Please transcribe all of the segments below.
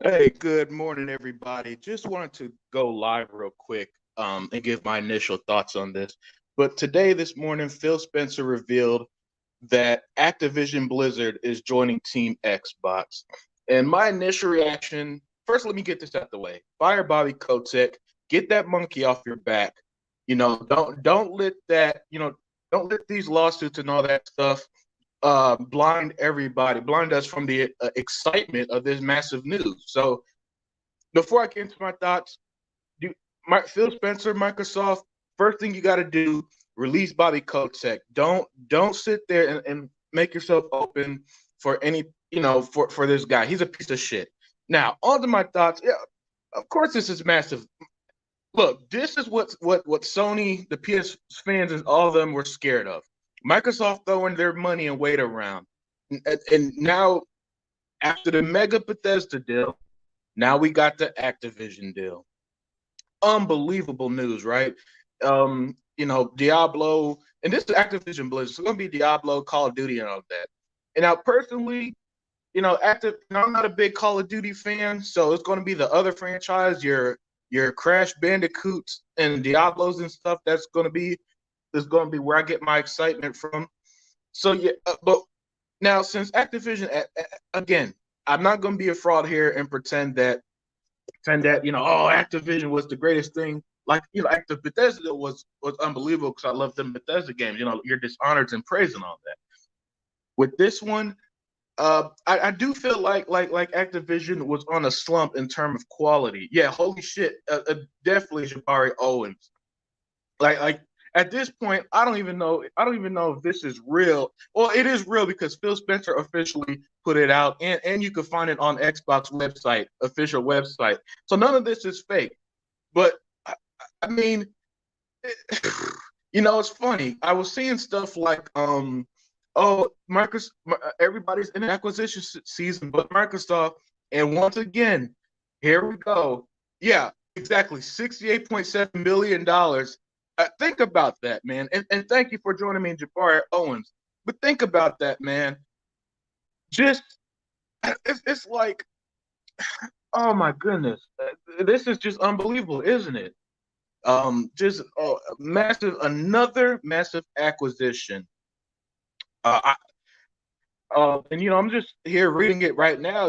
Hey, good morning, everybody. Just wanted to go live real quick and give my initial thoughts on this. But today, this morning, Phil Spencer revealed that Activision Blizzard is joining Team Xbox. And my initial reaction, first, let me get this out the way. Fire Bobby Kotick, get that monkey off your back. Don't let that, don't let these lawsuits and all that stuff blind everybody, blind us from the excitement of this massive news. So before I get into my thoughts, Phil Spencer, Microsoft, first thing you got to do, release Bobby Kotick. Don't sit there and make yourself open for any for this guy. He's a piece of shit. Now, on to my thoughts. Yeah, of course this is massive. Look, this is what Sony, the PS fans, and all of them were scared of. Microsoft throwing their money and weight around, and now after the mega Bethesda deal, now we got the Activision deal. Unbelievable news, right? Diablo, and this is Activision Blizzard. So it's gonna be Diablo, Call of Duty, and all of that. And now, personally, I'm not a big Call of Duty fan, so it's gonna be the other franchise, your Crash Bandicoots and Diablos and stuff. That's gonna be where I get my excitement from. So yeah, but now since Activision, again, I'm not gonna be a fraud here and pretend that Activision was the greatest thing. Like Bethesda was unbelievable because I love them Bethesda games. Your Dishonored and Praise and all that. With this one, I do feel like Activision was on a slump in terms of quality. Yeah, holy shit, definitely Jabari Owens. Like at this point, I don't even know. I don't even know if this is real. Well, it is real because Phil Spencer officially put it out, and you can find it on Xbox website, official website. So none of this is fake. But I mean, it, it's funny. I was seeing stuff like, Microsoft, everybody's in acquisition season, but Microsoft, and once again, here we go. Yeah, exactly, $68.7 million. Think about that, man. And thank you for joining me, Jabari Owens. But think about that, man. Just it's like, oh my goodness, this is just unbelievable, isn't it? Just another massive acquisition. I, and I'm just here reading it right now.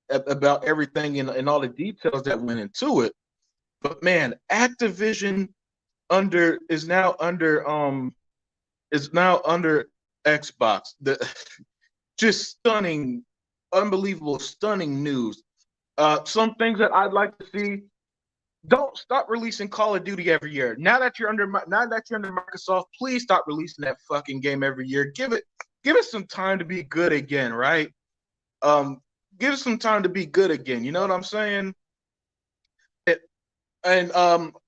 About everything and all the details that went into it. But man, Activision under is now under Xbox. The just stunning, unbelievable, stunning news. Some things that I'd like to see. Don't stop releasing Call of Duty every year. Now that you're under Microsoft, please stop releasing that fucking game every year. Give it some time to be good again, right? Um, give it some time to be good again. You know what I'm saying? And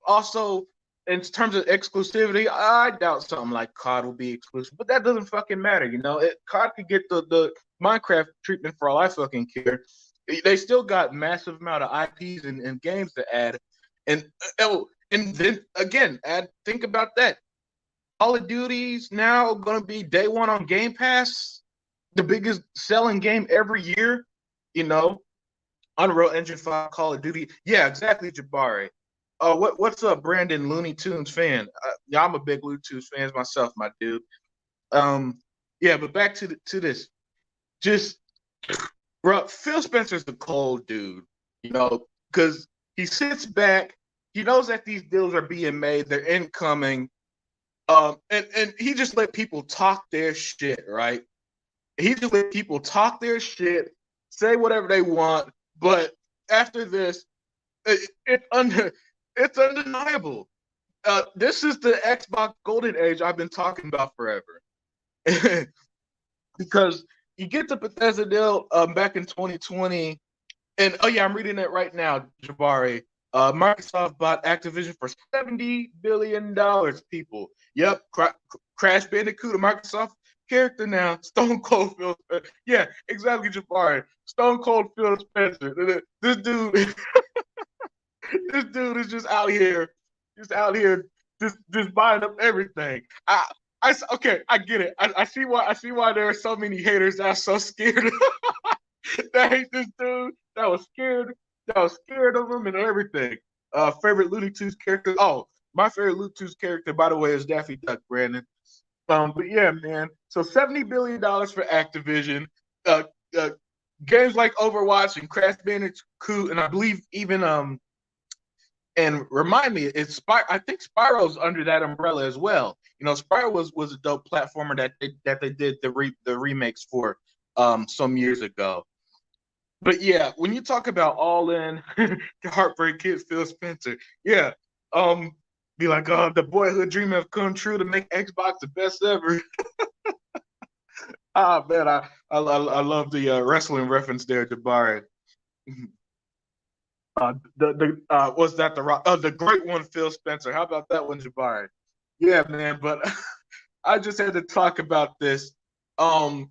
also in terms of exclusivity, I doubt something like COD will be exclusive, but that doesn't fucking matter. COD could get the Minecraft treatment for all I fucking care. They still got massive amount of IPs and games to add, and and then again, think about that. Call of Duty's now going to be day one on Game Pass, the biggest selling game every year. You know, Unreal Engine 5, Call of Duty. Yeah, exactly, Jabari. What's up, Brandon, Looney Tunes fan? Yeah, I'm a big Looney Tunes fan myself, my dude. Um, yeah, but back to this. Just, bro, Phil Spencer's the cold dude, because he sits back. He knows that these deals are being made. They're incoming. And he just let people talk their shit, right? He just let people talk their shit, say whatever they want. But after this, it's undeniable. This is the Xbox Golden Age I've been talking about forever. Because you get the Bethesda deal back in 2020, and oh yeah, I'm reading it right now, Jabari. Microsoft bought Activision for $70 billion. People, yep, Crash Bandicoot, a Microsoft character now. Stone Cold Phil, yeah, exactly, Jabari. Stone Cold Phil Spencer. This dude, this dude is just out here, just buying up everything. Okay, I get it. I see why there are so many haters that are so scared that hate this dude. that was scared. That was scared of him and everything. Favorite Looney Tunes character. Oh, my favorite Looney Tunes character, by the way, is Daffy Duck, Brandon. But yeah, man. So $70 billion for Activision. Uh, uh, games like Overwatch and Crash Bandicoot, and I believe even and remind me, it's I think Spyro's under that umbrella as well. You know, Spyro was a dope platformer that they did the remakes for some years ago. But yeah, when you talk about all in the Heartbreak Kid, Phil Spencer, yeah, be like, oh, the boyhood dream have come true to make Xbox the best ever. Ah, man, I love the wrestling reference there, Jabari. The was that the great one, Phil Spencer? How about that one, Jabari? Yeah, man. But I just had to talk about this. And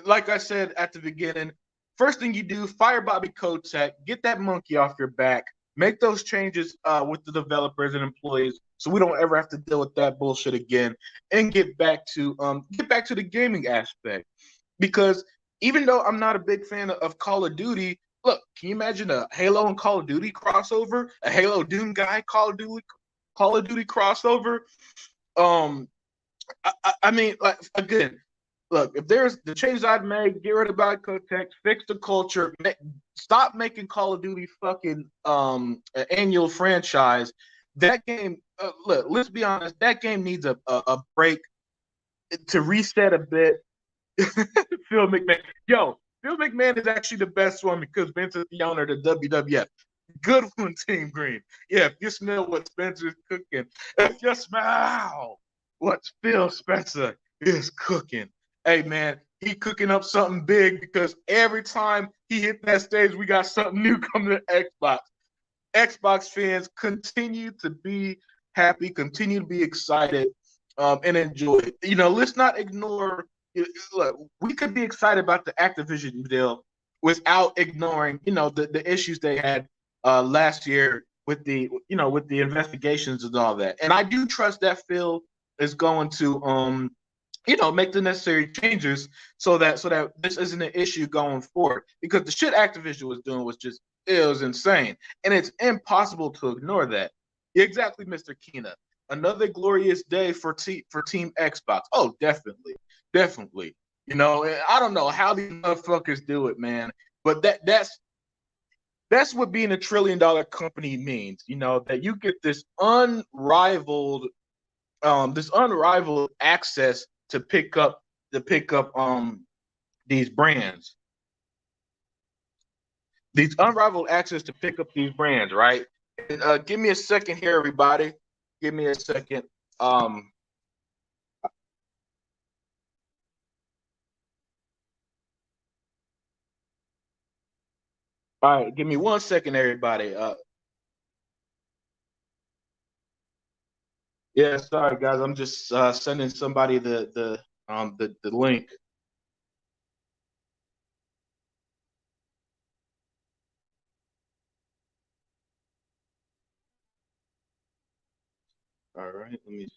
like I said at the beginning, first thing you do, fire Bobby Kotick, get that monkey off your back, make those changes with the developers and employees, so we don't ever have to deal with that bullshit again, and get back to the gaming aspect. Because even though I'm not a big fan of Call of Duty, look, can you imagine a Halo and Call of Duty crossover, a Halo Doom guy Call of Duty crossover? Um, I mean, like again, look, if there's the changes I'd make, get rid of Bad Kotex, fix the culture, stop making Call of Duty fucking an annual franchise. That game, look, let's be honest, that game needs a break to reset a bit. Phil McMahon, Phil McMahon is actually the best one because Vince is the owner of the WWF. Good one, Team Green. Yeah, if you smell what Spencer's cooking, if you smell what Phil Spencer is cooking, hey man, he cooking up something big because every time he hit that stage, we got something new coming to Xbox. Xbox fans continue to be happy, continue to be excited, and enjoy it. You know, let's not ignore. Look, we could be excited about the Activision deal without ignoring, the issues they had last year with the investigations and all that. And I do trust that Phil is going to make the necessary changes so that this isn't an issue going forward. Because the shit Activision was doing was just it was insane, and it's impossible to ignore that. Exactly, Mr. Keena. Another glorious day for Team Xbox. Oh, definitely, definitely. I don't know how these motherfuckers do it, man. But that's what being a $1 trillion company means. That you get this unrivaled access to pick up these brands. These unrivaled access to pick up these brands, right? And, give me a second here, everybody. Give me a second. All right, give me 1 second, everybody. Yeah, sorry guys, I'm just sending somebody the link. All right, let me.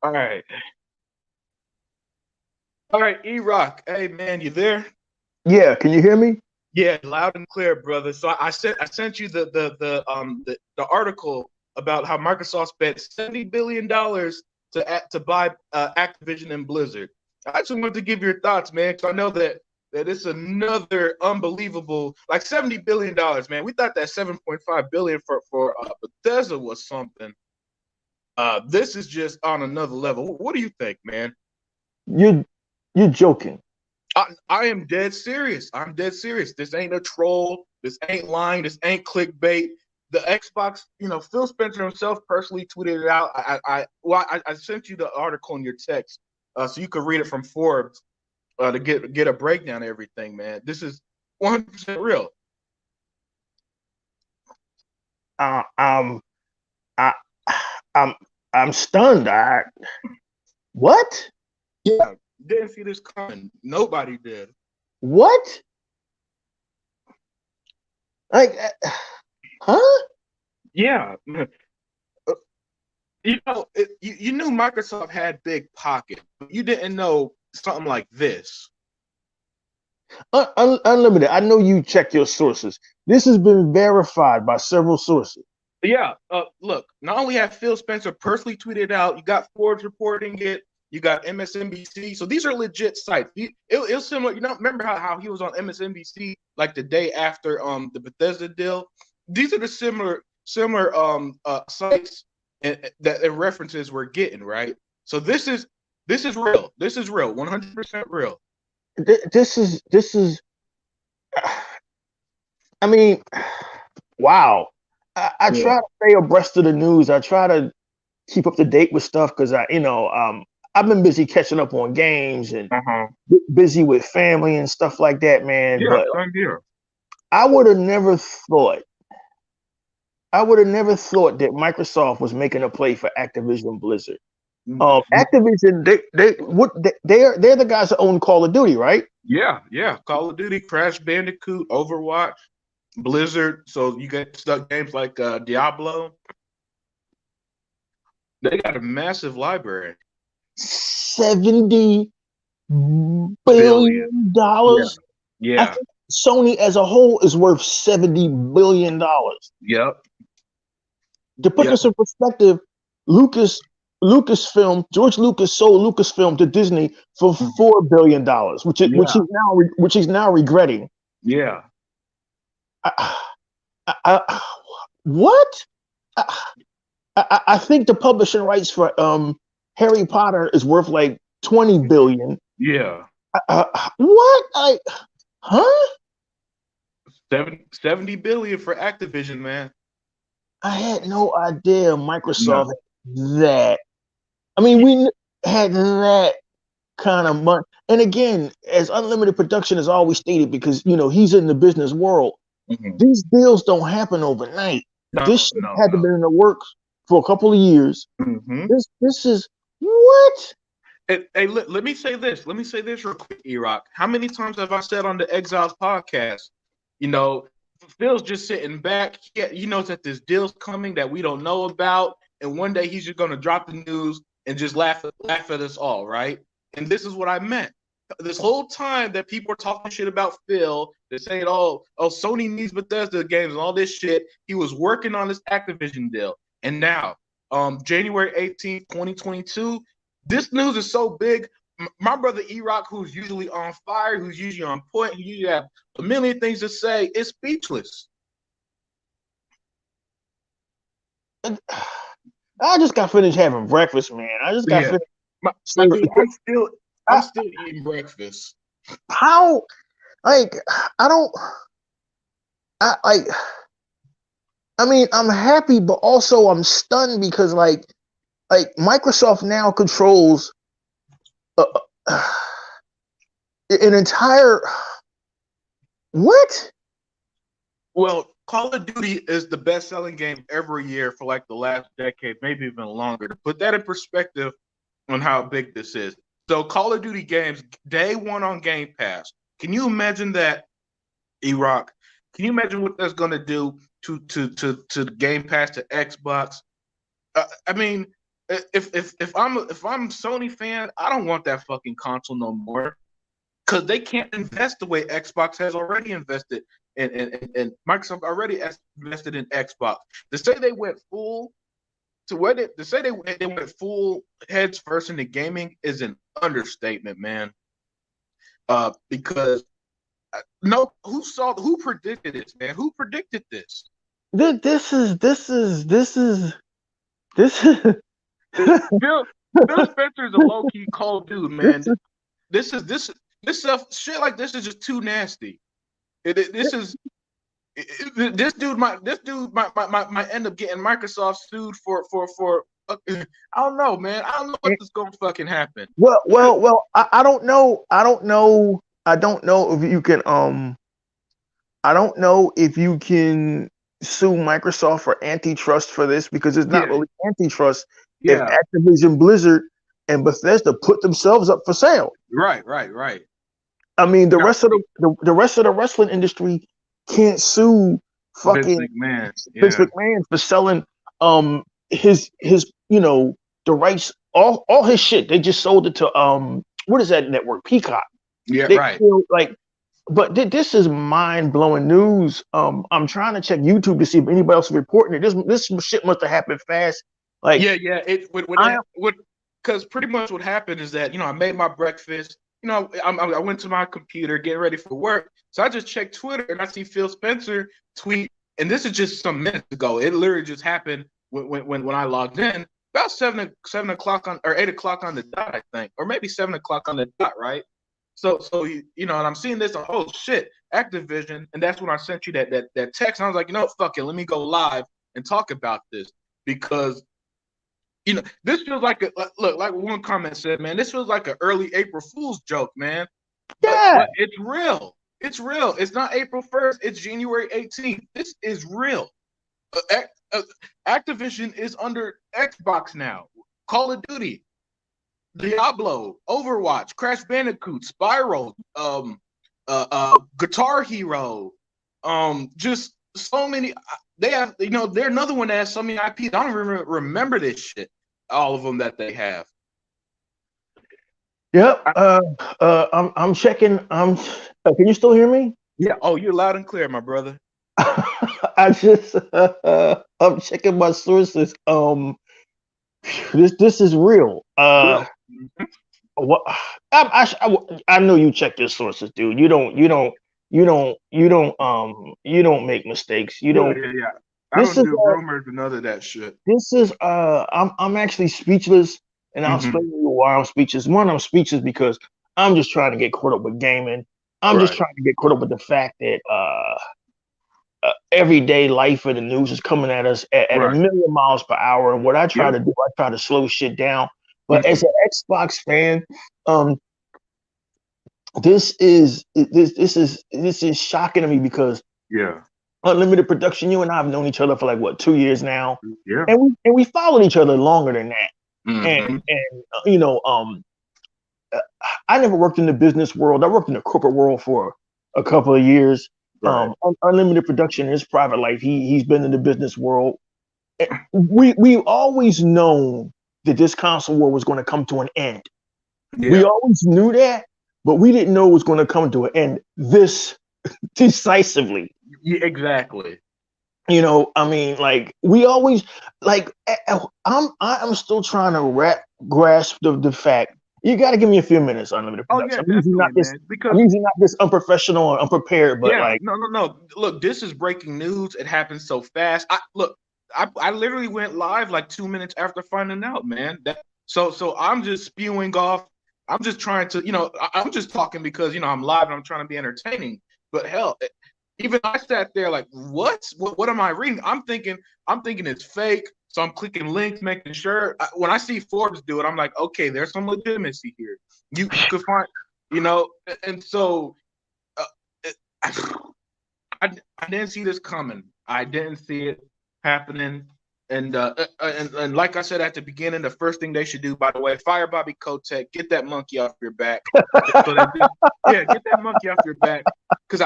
All right, all right, E-Rock. Hey man, you there? Yeah, can you hear me? Yeah, loud and clear, brother. So I sent you the article about how Microsoft spent $70 billion to buy Activision and Blizzard. I just wanted to give your thoughts, man, because I know that it's another unbelievable, like $70 billion, man. We thought that 7.5 billion for Bethesda was something. This is just on another level. What do you think, man? You you're joking. I am dead serious. I'm dead serious. This ain't a troll. This ain't lying. This ain't clickbait. The Xbox, Phil Spencer himself personally tweeted it out. I sent you the article in your text, so you could read it from Forbes to get a breakdown of everything, man. This is 100% real. Uh, um, I, I'm I'm stunned. What? Yeah, didn't see this coming. Nobody did. What? Like, huh? Yeah, you knew Microsoft had big pockets, but you didn't know something like this. Unlimited. I know you check your sources. This has been verified by several sources. Yeah. Look, not only have Phil Spencer personally tweeted out, you got Forbes reporting it, you got MSNBC. So these are legit sites. It was similar. You know, remember how he was on MSNBC like the day after the Bethesda deal? These are the similar sites that references we're getting, right? So this is real. This is real. 100% real. This is. I mean, wow. I try to stay abreast of the news. I try to keep up to date with stuff because I've been busy catching up on games and busy with family and stuff like that, man. Yeah, but I'm here. I would have never thought that Microsoft was making a play for Activision Blizzard. Activision, they're the guys that own Call of Duty, right? Yeah. Call of Duty, Crash Bandicoot, Overwatch, Blizzard. So you get stuck games like Diablo. They got a massive library. $70 billion. Yeah. I think Sony as a whole is worth $70 billion. Yep. To put this in perspective, George Lucas sold Lucasfilm to Disney for $4 billion, which he's now regretting. Yeah. What? I think the publishing rights for Harry Potter is worth like $20 billion. Yeah. What? 70 billion for Activision, man. I had no idea Microsoft had that. I mean, we had that kind of money. And again, as Unlimited Production has always stated, because he's in the business world, these deals don't happen overnight. This had to be in the works for a couple of years. This is what? Hey, let me say this. Let me say this real quick, E-Rock. How many times have I said on the Exiles podcast, Phil's just sitting back. He knows that this deal's coming that we don't know about, and one day he's just going to drop the news and just laugh at us all, right? And this is what I meant. This whole time that people are talking shit about Phil, they're saying, oh, Sony needs Bethesda games and all this shit. He was working on this Activision deal. And now, January 18th, 2022, this news is so big. My brother E-Rock, who's usually on fire, who's usually on point, who usually have a million things to say, is speechless. I just got finished having breakfast, man. I just got finished. I'm still eating breakfast. How? I mean, I'm happy, but also I'm stunned because like Microsoft now controls an entire what? Well, Call of Duty is the best-selling game every year for like the last decade, maybe even longer. To put that in perspective on how big this is. So Call of Duty games, day one on Game Pass. Can you imagine that, E-Rock? Can you imagine what that's going to do to the Game Pass, to Xbox? I mean, if I'm a Sony fan, I don't want that fucking console no more, because they can't invest the way Xbox has already invested, and Microsoft already invested in Xbox. To say they went full they went full heads first into gaming is an understatement, man. Because who predicted this, man? Who predicted this? This is Phil Spencer is a low-key cold dude, man. This stuff, shit like this is just too nasty. This dude might end up getting Microsoft sued for I don't know, man. I don't know what's gonna fucking happen. Well, I don't know. I don't know if you can I don't know if you can sue Microsoft for antitrust for this, because it's not really antitrust if Activision Blizzard and Bethesda put themselves up for sale. Right. I mean, the rest of the wrestling industry can't sue fucking Vince McMahon for selling his the rights, all his shit. They just sold it to what is that network? Peacock. Yeah, They right. feel like, but this is mind blowing news. I'm trying to check YouTube to see if anybody else is reporting it. This shit must have happened fast. Like, yeah. Because pretty much what happened is that I made my breakfast. I went to my computer getting ready for work, so I just checked Twitter and I see Phil Spencer tweet, and this is just some minutes ago. It literally just happened when I logged in about 7 o'clock or 8 o'clock on the dot, I think, or maybe 7 o'clock on the dot, right? So and I'm seeing this. Oh shit, Activision, and that's when I sent you that text. And I was like, fuck it, let me go live and talk about this because this feels like like one comment said, man, this feels like an early April Fool's joke, man. But it's real. It's real. It's not April 1st. It's January 18th. This is real. Activision is under Xbox now. Call of Duty, Diablo, Overwatch, Crash Bandicoot, Spyro, Guitar Hero, just so many. They have, they're another one that has so many IPs. I don't even remember this shit. All of them that they have. Yep. I'm checking. Can you still hear me? Yeah. Oh, you're loud and clear, my brother. I'm checking my sources. This is real. What? I know you check your sources, dude. You don't make mistakes. You don't. Yeah. I don't do rumors and none of that shit. This is I'm actually speechless, and I'll explain to you why I'm speechless. One, I'm speechless because I'm just trying to get caught up with gaming. I'm just trying to get caught up with the fact that everyday life and the news is coming at us at 1,000,000 miles per hour. And what I try to do, I try to slow shit down. But as an Xbox fan, this is shocking to me because Unlimited Production, you and I have known each other for like what, 2 years now, and we followed each other longer than that. And I never worked in the business world. I worked in the corporate world for a couple of years. Unlimited Production, his private life, he's been in the business world. We always known that this console war was going to come to an end. We always knew that, but we didn't know it was going to come to an end this decisively. Yeah, exactly. I mean, like we always like. I'm still trying to grasp the fact. You got to give me a few minutes, Unlimited Production. I'm usually not this unprofessional or unprepared, but no. Look, this is breaking news. It happened so fast. I literally went live like 2 minutes after finding out, man. So I'm just spewing off. I'm just trying to, I'm just talking because I'm live and I'm trying to be entertaining. But hell, even I sat there like, what am I reading? I'm thinking it's fake. So I'm clicking links, making sure. When I see Forbes do it, I'm like, okay, there's some legitimacy here. You could find, and so I didn't see this coming. I didn't see it happening. And like I said at the beginning, the first thing they should do, by the way, fire Bobby Kotick, get that monkey off your back. Get that monkey off your back. Because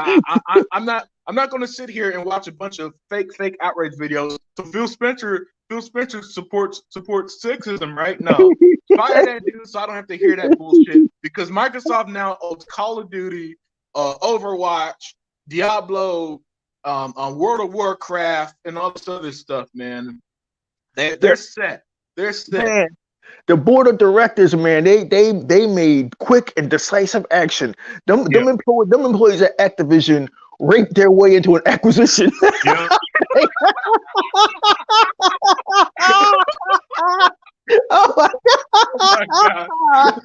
I'm not going to sit here and watch a bunch of fake outrage videos. So Phil Spencer supports sexism, right? No, fire that dude so I don't have to hear that bullshit. Because Microsoft now owns Call of Duty, Overwatch, Diablo, World of Warcraft, and all this other stuff, man. They're set. They're set. Man, the board of directors, man, they made quick and decisive action. Them employees at Activision raped their way into an acquisition. Yeah. Oh my God.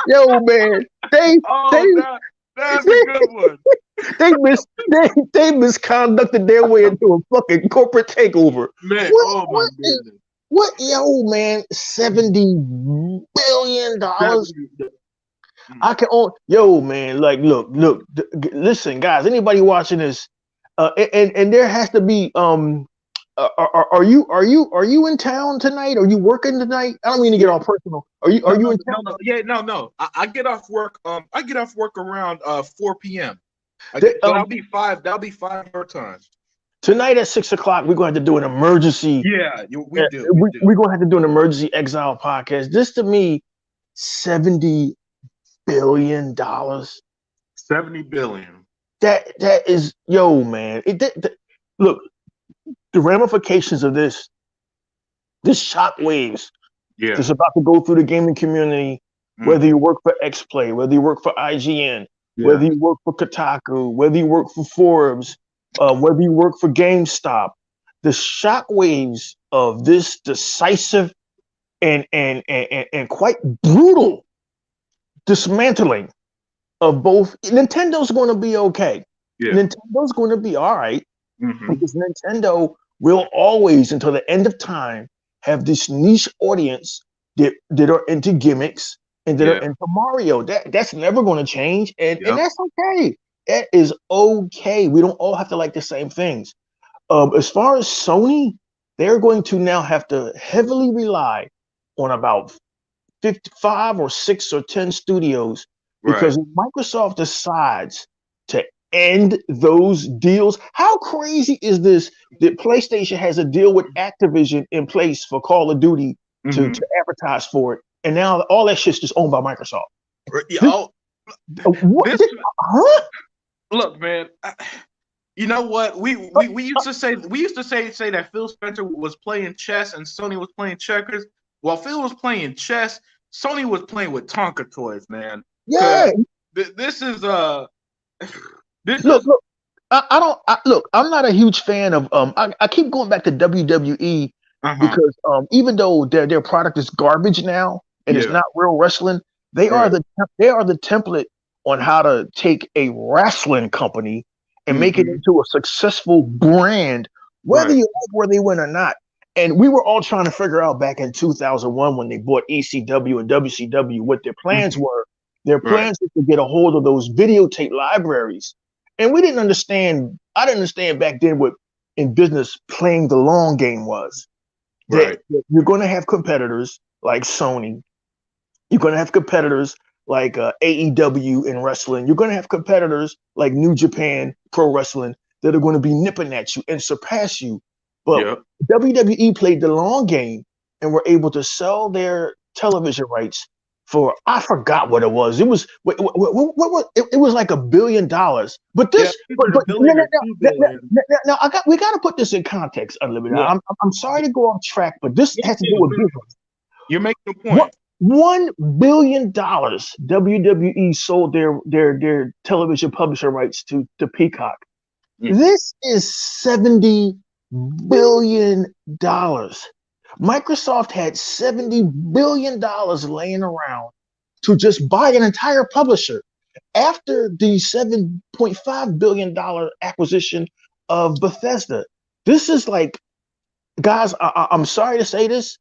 Yo, man, that's a good one. They misconducted their way into a fucking corporate takeover. Man, my goodness. Yo, man, $70 billion. I can own. Yo, man, like, look. Listen, guys. Anybody watching this? And there has to be. Are you in town tonight? Are you working tonight? I don't mean to get all personal. Are you in town? No. I get off work. I get off work around 4 p.m. That'll be 5 your time. Tonight at 6 o'clock, we're going to have to do an emergency. Yeah, we do. We're going to have to do an emergency Exile podcast. This to me $70 billion. $70 billion. That is, yo, man. Look, the ramifications of this shockwaves that's about to go through the gaming community, whether you work for XPlay, whether you work for IGN, whether you work for Kotaku, whether you work for Forbes, whether you work for GameStop, the shockwaves of this decisive and quite brutal dismantling of both. Nintendo's going to be okay. Nintendo's going to be all right, because Nintendo will always, until the end of time, have this niche audience that are into gimmicks and that are into Mario. That's never going to change, and that's okay. That is okay. We don't all have to like the same things. As far as Sony, they're going to now have to heavily rely on about 55 or 6 or 10 studios, because if Microsoft decides to end those deals, how crazy is this that PlayStation has a deal with Activision in place for Call of Duty to advertise for it, and now all that shit's just owned by Microsoft? Look, man. You know what? We used to say that Phil Spencer was playing chess and Sony was playing checkers. While Phil was playing chess, Sony was playing with Tonka toys, man. Yeah. This is look. I'm not a huge fan of I keep going back to WWE because even though their product is garbage now and it's not real wrestling, they are the template on how to take a wrestling company and make it into a successful brand, whether you like where they win or not. And we were all trying to figure out back in 2001 when they bought ECW and WCW what their plans were. Their plans were to get a hold of those videotape libraries. And we didn't understand. I didn't understand back then what in business playing the long game was. That you're going to have competitors like Sony. You're going to have competitors like AEW in wrestling. You're going to have competitors like New Japan Pro Wrestling that are going to be nipping at you and surpass you. But WWE played the long game and were able to sell their television rights for, I forgot what it was. It was what it was like $1 billion. But this, now we got to put this in context, Unlimited. I'm sorry to go off track, but this has to do with business. You're making a point. $1 billion WWE sold their television publisher rights to Peacock. This is $70 billion. Microsoft had $70 billion laying around to just buy an entire publisher after the $7.5 billion acquisition of Bethesda. This is like, guys, I'm sorry to say this,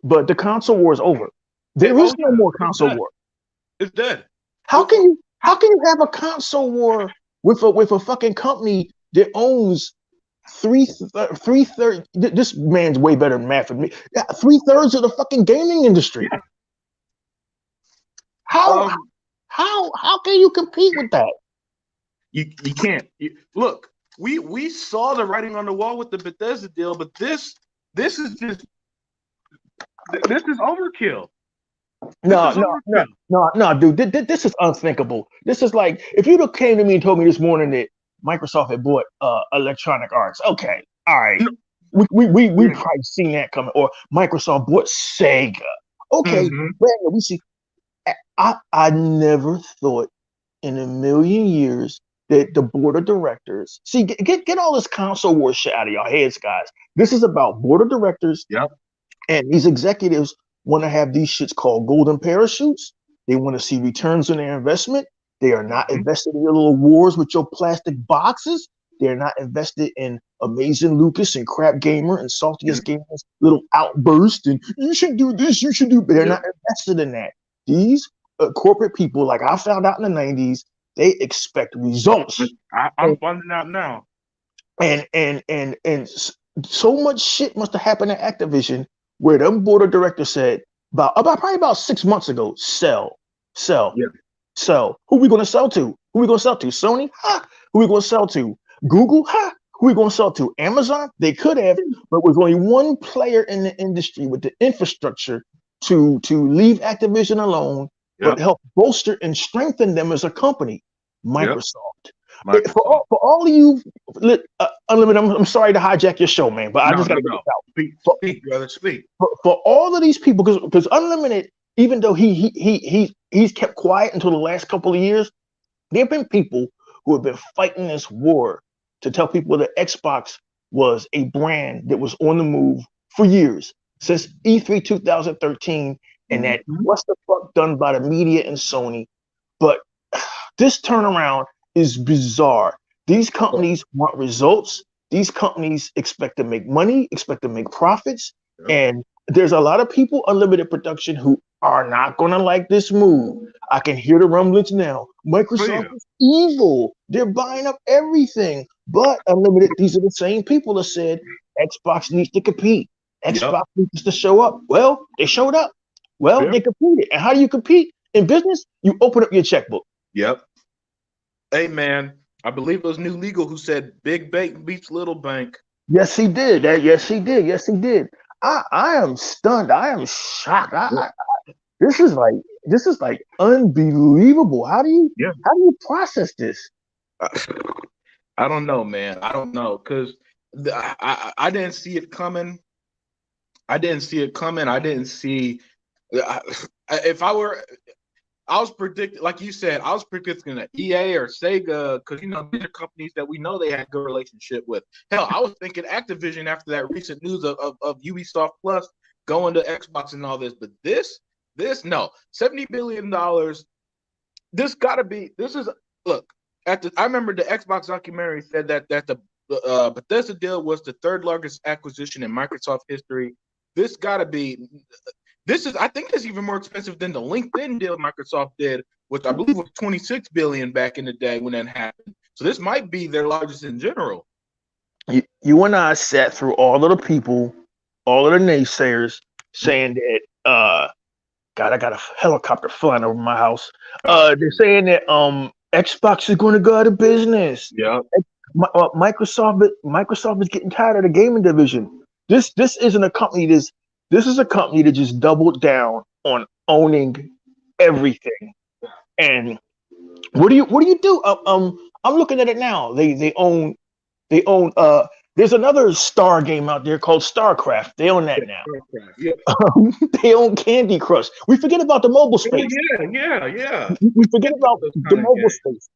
but the console war is over. There is no more console war. It's dead. How can you have a console war with a fucking company that owns three-thirds? This man's way better than math than me. 3/3 of the fucking gaming industry. How can you compete with that? You can't. Look, we saw the writing on the wall with the Bethesda deal, but this is just this is overkill. No, dude. This is unthinkable. This is like if you'd have came to me and told me this morning that Microsoft had bought Electronic Arts. Okay, all right. We probably seen that coming. Or Microsoft bought Sega. Okay, we see. I never thought in a million years that the board of directors get all this console war shit out of your heads, guys. This is about board of directors. And these executives want to have these shits called golden parachutes. They want to see returns on their investment. They are not invested in your little wars with your plastic boxes. They're not invested in Amazing Lucas and Crap Gamer and Saltiest Gamers little outburst and you should do this, you should do. But they're not invested in that. These corporate people, like I found out in the 90s, they expect results. I'm finding out now. And so much shit must have happened at Activision where them board of directors said probably about 6 months ago, sell. Who we going to sell to? Sony? Ha! Who we going to sell to? Google? Ha! Who we going to sell to? Amazon? They could have, but with only one player in the industry with the infrastructure to leave Activision alone, but Yep. help bolster and strengthen them as a company. Microsoft. Microsoft. For all of you, Unlimited, I'm sorry to hijack your show, man, but I just got to get this out. Speak, brother, speak. For all of these people, because Unlimited, even though he's kept quiet until the last couple of years, there have been people who have been fighting this war to tell people that Xbox was a brand that was on the move for years, since E3 2013, and that what's the fuck done by the media and Sony. But this turnaround is bizarre. These companies want results. These companies expect to make money, expect to make profits. And there's a lot of people, Unlimited Production, who are not going to like this move. I can hear the rumblings now. Microsoft is evil. They're buying up everything. But Unlimited, these are the same people that said Xbox needs to compete. Xbox needs to show up. Well, they showed up. Well, they competed. And how do you compete in business? You open up your checkbook. Yep. Hey, man, I believe it was New Legal who said big bank beats little bank. Yes, he did. Yes, he did. Yes, he did. I am stunned. I am shocked. This is like unbelievable. How do you process this? I don't know, man. I don't know, because I didn't see it coming. I didn't see. If I was predicting, like you said, I was predicting that EA or Sega, because these are companies that we know they had a good relationship with. Hell, I was thinking Activision after that recent news of Ubisoft Plus going to Xbox and all this. But this no, $70 billion. I remember the Xbox documentary said that the Bethesda deal was the third largest acquisition in Microsoft history. I think it's even more expensive than the LinkedIn deal Microsoft did, which I believe was $26 billion back in the day when that happened. So this might be their largest in general. You and I sat through all of the people, all of the naysayers saying that, God, I got a helicopter flying over my house. They're saying that Xbox is going to go out of business. Yeah. Microsoft is getting tired of the gaming division. This isn't a company. This is a company that just doubled down on owning everything. And what do you do? I'm looking at it now. They own. There's another Star game out there called StarCraft. They own that now. They own Candy Crush. We forget about the mobile space. Yeah. We forget about the mobile space.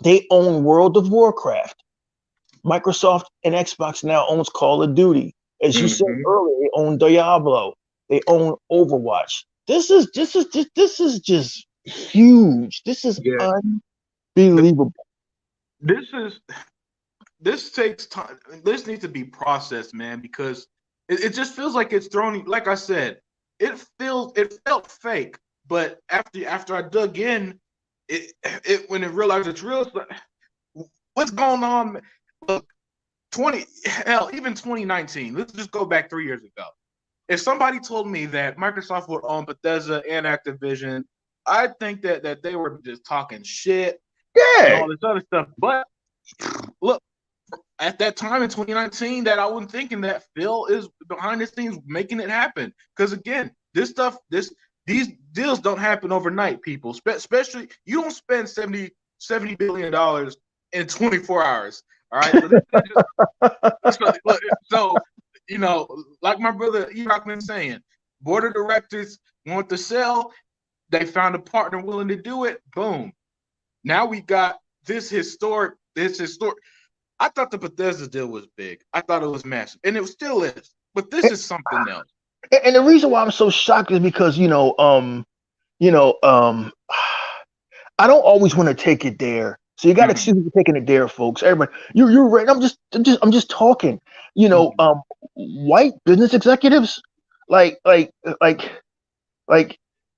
They own World of Warcraft. Microsoft and Xbox now owns Call of Duty. As you said earlier, they own Diablo. They own Overwatch. This is just huge. This is unbelievable. This takes time. This needs to be processed, man, because it just feels like it's thrown. Like I said, it felt fake. But after I dug in, when it realized it's real, it's like, what's going on? Look, even 2019. Let's just go back 3 years ago. If somebody told me that Microsoft would own Bethesda and Activision, I think that they were just talking shit and all this other stuff. But look, at that time in 2019, that I wasn't thinking that Phil is behind the scenes making it happen. Because again, these deals don't happen overnight, people. Especially, you don't spend $70 billion in 24 hours. All right. So like my brother Enoch been saying, board of directors want to sell. They found a partner willing to do it. Boom. Now we got this historic. I thought the Bethesda deal was big. I thought it was massive, and it still is. But this is something else. And the reason why I'm so shocked is because I don't always want to take it there. So you got to excuse me for taking it there, folks. Everybody, you're right. I'm just talking. White business executives, like Vince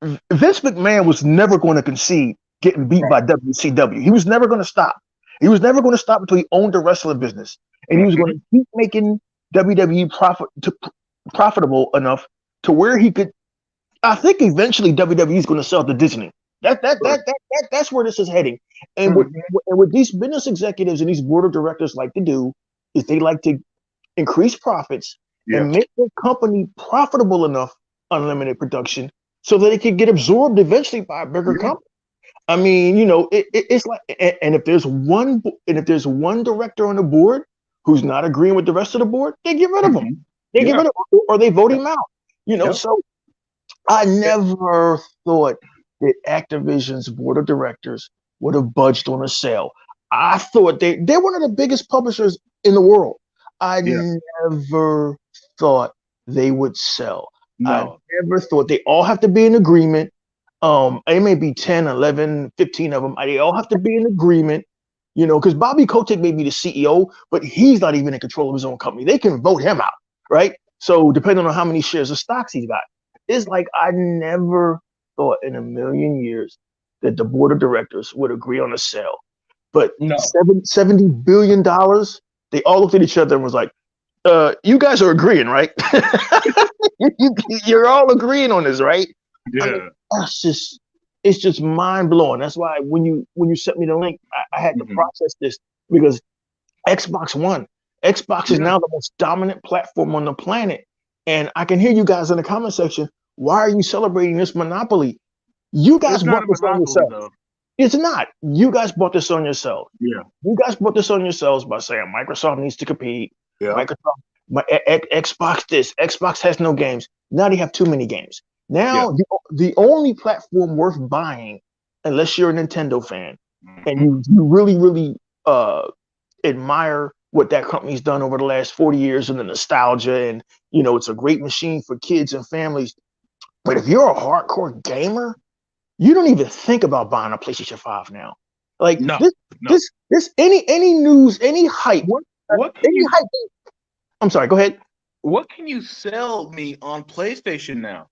McMahon was never going to concede getting beat by WCW. He was never going to stop. He was never going to stop until he owned the wrestling business, and he was going to keep making WWE profitable enough to where he could. I think eventually WWE is going to sell to Disney. That's where this is heading. And what these business executives and these board of directors like to do is they like to increase profits and make their company profitable enough unlimited production so that it could get absorbed eventually by a bigger company. I mean, it's like, and if there's one director on the board who's not agreeing with the rest of the board, they get rid of him. They get rid of him, or they vote him out. So I never thought that Activision's board of directors would have budged on a sale. I thought they're one of the biggest publishers in the world. I never thought they would sell. No. I never thought they all have to be in agreement. It may be 10, 11, 15 of them. They all have to be in agreement, because Bobby Kotick may be the CEO, but he's not even in control of his own company. They can vote him out, right? So depending on how many shares of stocks he's got. It's like I never thought in a million years that the board of directors would agree on a sale. But $70 billion, they all looked at each other and was like, you guys are agreeing, right? You're all agreeing on this, right? Yeah. I mean, it's just mind blowing. That's why when you sent me the link, I had to process this, because Xbox is now the most dominant platform on the planet. And I can hear you guys in the comment section. Why are you celebrating this monopoly? You guys bought this on yourself. Though. It's not. You guys bought this on yourself. Yeah. You guys bought this on yourselves by saying Microsoft needs to compete. Yeah. Xbox this. Xbox has no games. Now they have too many games. Now the only platform worth buying, unless you're a Nintendo fan and you really, really admire what that company's done over the last 40 years and the nostalgia, and it's a great machine for kids and families. But if you're a hardcore gamer, you don't even think about buying a PlayStation 5 now. Like this any news, any hype. Hype. I'm sorry, go ahead. What can you sell me on PlayStation now?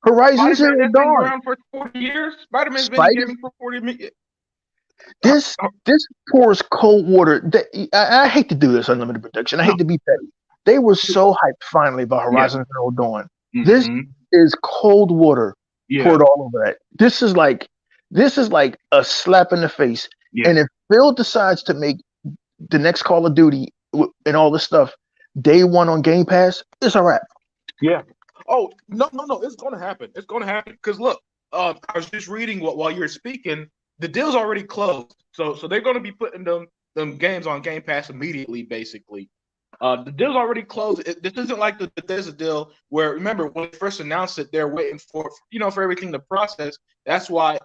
Horizon Zero Dawn. Been around for 40 years. Spider-Man's been gaming for 40 years. This pours cold water. I hate to do this, Unlimited Production. I hate to be petty. They were so hyped finally by Horizon Zero Dawn. This is cold water poured all over that. This is like a slap in the face. Yeah. And if Phil decides to make the next Call of Duty and all this stuff day one on Game Pass, it's a wrap. Yeah. Oh, no. It's going to happen. It's going to happen. Because look, I was just reading while you were speaking. The deal's already closed. So they're going to be putting them games on Game Pass immediately, basically. The deal's already closed. This isn't like the Bethesda deal where, remember, when they first announced it, they're waiting for everything to process. That's why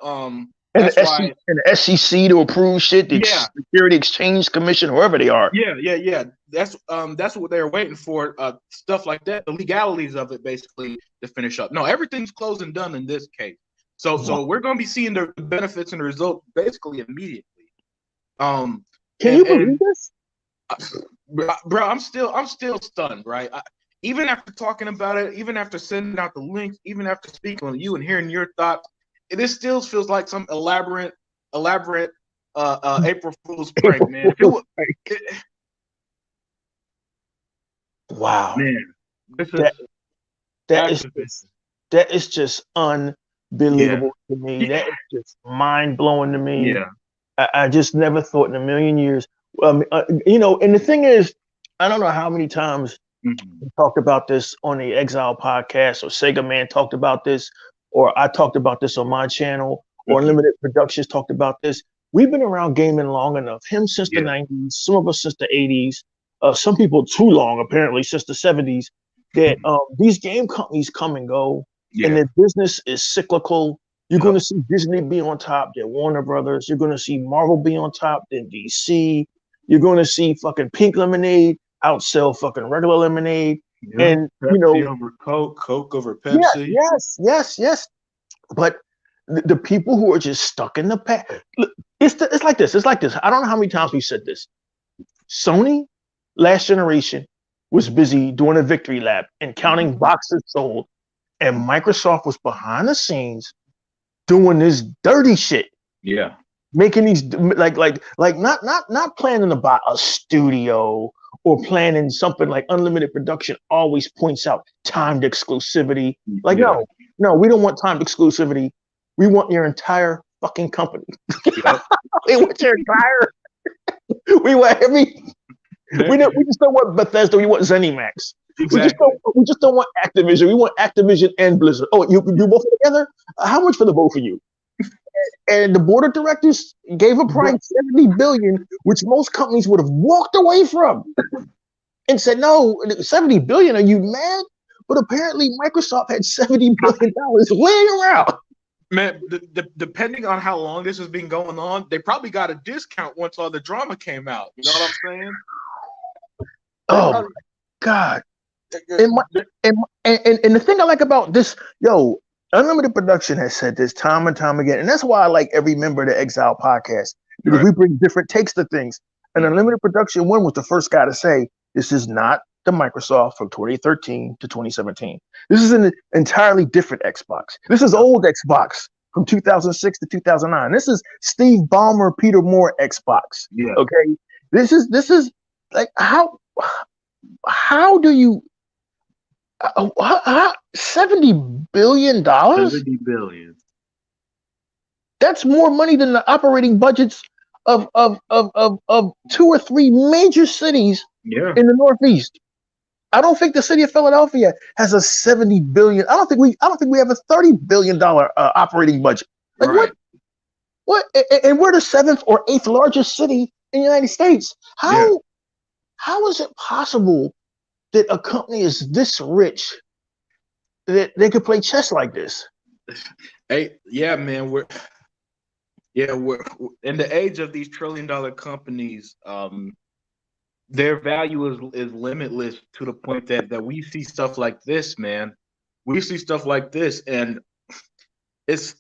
the SEC to approve shit, the Security Exchange Commission, whoever they are. Yeah. That's what they're waiting for. Stuff like that, the legalities of it, basically, to finish up. No, everything's closed and done in this case. So we're going to be seeing the benefits and the results basically immediately. Can you believe this? Bro, I'm still stunned, right? Even after talking about it, even after sending out the links, even after speaking with you and hearing your thoughts, it still feels like some elaborate April Fool's prank, man. Wow, man, that is just unbelievable to me. That is just mind blowing to me. Yeah, I just never thought in a million years. And the thing is, I don't know how many times we talked about this on the Exile podcast, or Sega Man talked about this, or I talked about this on my channel, or Unlimited Productions talked about this. We've been around gaming long enough. Him since the 90s, some of us since the 80s, some people too long, apparently, since the 70s, that these game companies come and go, and their business is cyclical. You're going to see Disney be on top, then Warner Brothers. You're going to see Marvel be on top, then DC. You're going to see fucking Pink Lemonade outsell fucking regular lemonade. Yeah. And, Pepsi over Coke over Pepsi. Yes. But the people who are just stuck in the past, it's like this. I don't know how many times we said this. Sony, last generation, was busy doing a victory lap and counting boxes sold. And Microsoft was behind the scenes doing this dirty shit. Yeah. Making these like not planning to buy a studio or planning something like Unlimited Production always points out timed exclusivity. Like, no, we don't want timed exclusivity. We want your entire fucking company. We want your entire. We want every. We just don't want Bethesda. We want ZeniMax. Exactly. We just don't want Activision. We want Activision and Blizzard. Oh, you do both together? How much for the both of you? And the board of directors gave a price $70 billion, which most companies would have walked away from, and said, "No, $70 billion. Are you mad?" But apparently, Microsoft had $70 billion laying around. Man, depending on how long this has been going on, they probably got a discount once all the drama came out. You know what I'm saying? Oh my God. And the thing I like about this, Unlimited Production has said this time and time again, and that's why I like every member of the Exile podcast, because we bring different takes to things. And Unlimited Production One was the first guy to say, this is not the Microsoft from 2013 to 2017. This is an entirely different Xbox. This is old Xbox from 2006 to 2009. This is Steve Ballmer, Peter Moore Xbox. Yeah. Okay. This is like how do you $70 billion? $70 billion. That's more money than the operating budgets of 2 or 3 major cities in the Northeast. I don't think the city of Philadelphia has a $70 billion. I don't think we have a $30 billion operating budget. Like what? And we're the 7th or 8th largest city in the United States. How is it possible that a company is this rich that they could play chess like this? Hey, yeah, man, we're in the age of these $1 trillion companies. Their value is limitless to the point that we see stuff like this, man. We see stuff like this, and it's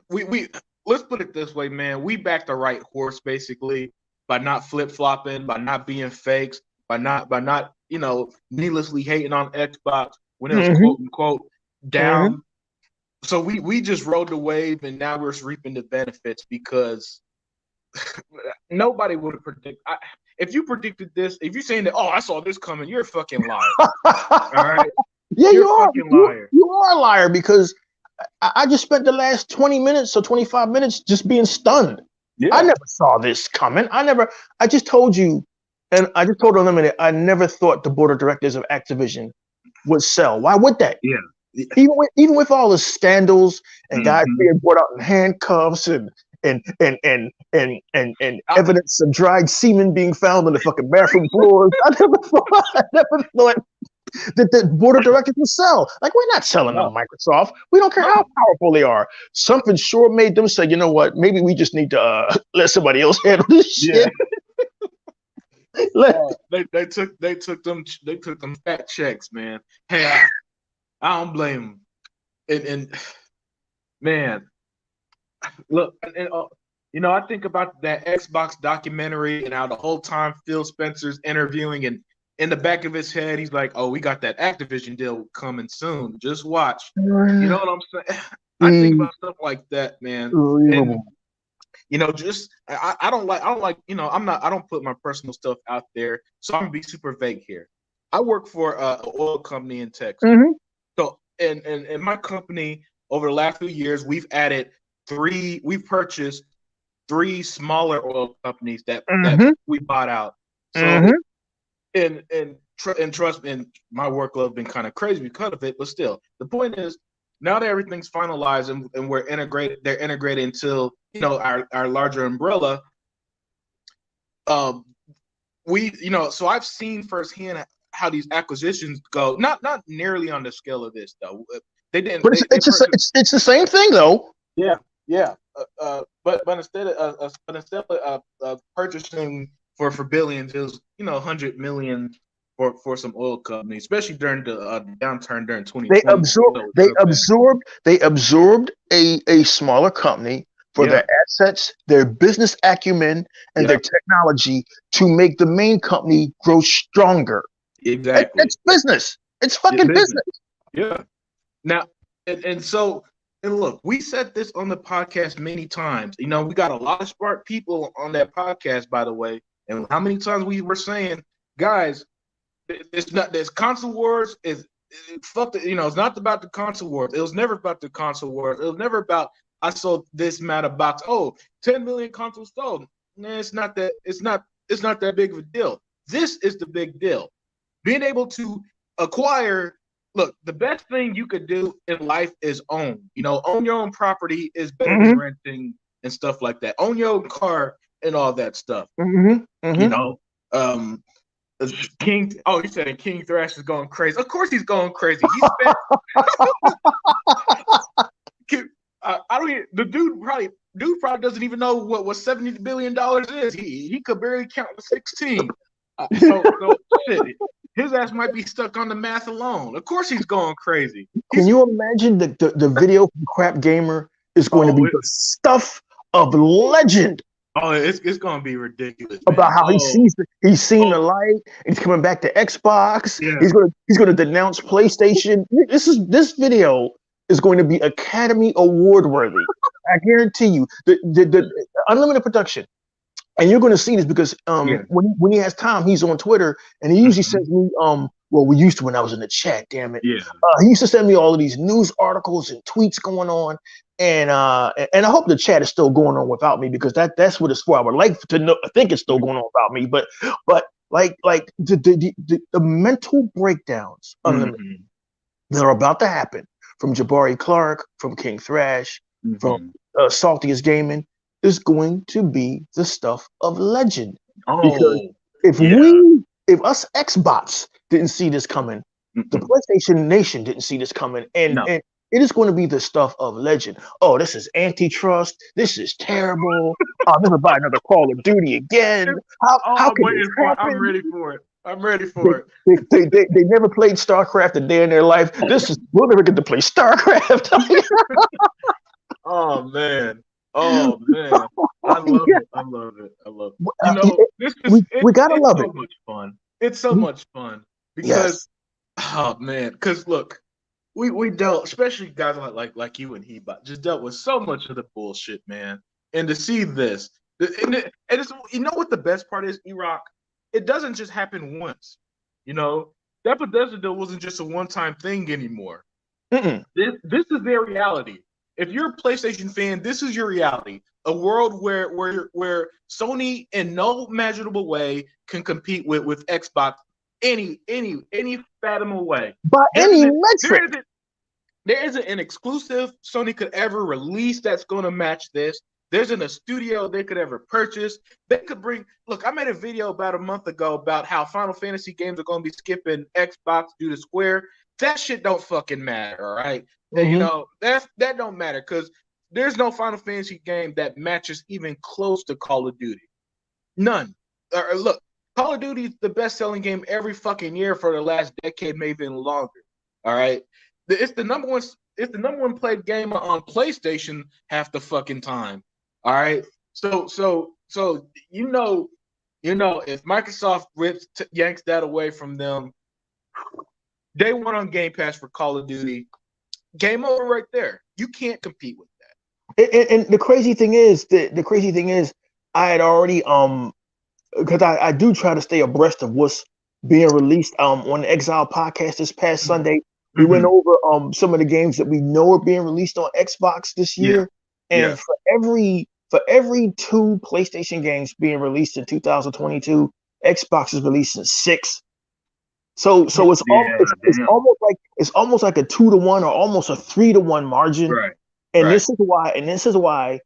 we let's put it this way, man. We backed the right horse basically by not flip-flopping, by not being fakes, by not needlessly hating on Xbox when it was quote unquote down. So we just rode the wave, and now we're reaping the benefits because nobody would have predicted. If you predicted this, if you're saying that, oh, I saw this coming, you're a fucking liar. All right? Yeah, you're a fucking liar. You are a liar because I just spent the last 20 minutes or 25 minutes just being stunned. Yeah. I never saw this coming. I just told you, and I just told Unlimited, I never thought the board of directors of Activision would sell. Why would that? Yeah. Even with all the scandals and guys being brought out in handcuffs and evidence of dried semen being found on the fucking bathroom floors, I never thought that the board of directors would sell. Like, we're not selling to Microsoft. We don't care how powerful they are. Something sure made them say, you know what? Maybe we just need to let somebody else handle this shit. They took them fat checks, man. Hey, I don't blame them. And man, look, I think about that Xbox documentary and how the whole time Phil Spencer's interviewing, and in the back of his head, he's like, "Oh, we got that Activision deal coming soon. Just watch." You know what I'm saying? I think about stuff like that, man. And I don't like, I don't put my personal stuff out there, so I'm gonna be super vague here. I work for an oil company in Texas. So, in my company, over the last few years, we've purchased 3 smaller oil companies that we bought out. So, and trust me, and my workload has been kind of crazy because of it, but still, the point is, now that everything's finalized and they're integrated into our larger umbrella. So I've seen firsthand how these acquisitions go. Not nearly on the scale of this though. They didn't. But it's the same thing though. Yeah. But instead of purchasing for billions, it was 100 million for some oil companies, especially during the downturn during 2020. They absorbed a smaller company for their assets, their business acumen, and their technology to make the main company grow stronger. Exactly. It's business. It's fucking business. Yeah. Now, and look, we said this on the podcast many times. We got a lot of smart people on that podcast, by the way. And how many times we were saying, guys, it's not this console wars is fuck. It's not about the console wars. It was never about the console wars. It was never about I sold this amount of box. 10 million consoles sold. Nah, it's not that. It's not that big of a deal. This is the big deal. being able to acquire. Look, the best thing you could do in life is own. Own your own property is better than renting and stuff like that. Own your own car and all that stuff. King. Oh, you said King Thrash is going crazy. Of course, he's going crazy. He spent. I don't. The dude probably doesn't even know what $70 billion is. He could barely count to 16. So shit. His ass might be stuck on the math alone. Of course, he's going crazy. Can you imagine the video from Crap Gamer is going to be the stuff of legend? Oh, it's going to be ridiculous. About how he's seen the light. He's coming back to Xbox. Yeah. He's going to denounce PlayStation. This video is going to be Academy Award worthy. I guarantee you. The unlimited production. And you're going to see this because when he has time, he's on Twitter, and he usually sends me well, we used to when I was in the chat. Damn it, he used to send me all of these news articles and tweets going on, and I hope the chat is still going on without me because that's what it's for. I would like to know. I think it's still going on without me, but like the mental breakdowns that are about to happen from Jabari Clark, from King Thrash, from Saltiest Gaming. Is going to be the stuff of legend. Because if us Xbots didn't see this coming, the PlayStation Nation didn't see this coming, and it is going to be the stuff of legend. Oh, this is antitrust. This is terrible. I'll never buy another Call of Duty again. How can this happen? I'm ready for it. They never played StarCraft a day in their life. We'll never get to play StarCraft. Oh man. I love it. We gotta love it. So much fun. It's so much fun because, because look, we dealt, especially guys like you and he, just dealt with so much of the bullshit, man. And to see this, and it's, what the best part is, E-Rock, it doesn't just happen once. That Bethesda deal wasn't just a one-time thing anymore. This is their reality. If you're a PlayStation fan, this is your reality. A world where Sony in no imaginable way can compete with Xbox any fathomable way. By any metric. There isn't an exclusive Sony could ever release that's going to match this. There isn't a studio they could ever purchase. They could bring. Look, I made a video about a month ago about how Final Fantasy games are going to be skipping Xbox due to Square. That shit don't fucking matter, all right? That don't matter because there's no Final Fantasy game that matches even close to Call of Duty. None. Look, Call of Duty is the best-selling game every fucking year for the last decade, maybe even longer. All right, it's the number one. It's the number one played game on PlayStation half the fucking time. All right, so if Microsoft yanks that away from them, day one on Game Pass for Call of Duty. Game over right there. You can't compete with that. And the crazy thing is, I had already because I do try to stay abreast of what's being released on the Exile podcast this past Sunday. We went over some of the games that we know are being released on Xbox this year, and for every 2 PlayStation games being released in 2022, Xbox is releasing 6. So it's almost like a 2-1 or almost a 3-1 margin. Right. And this is why,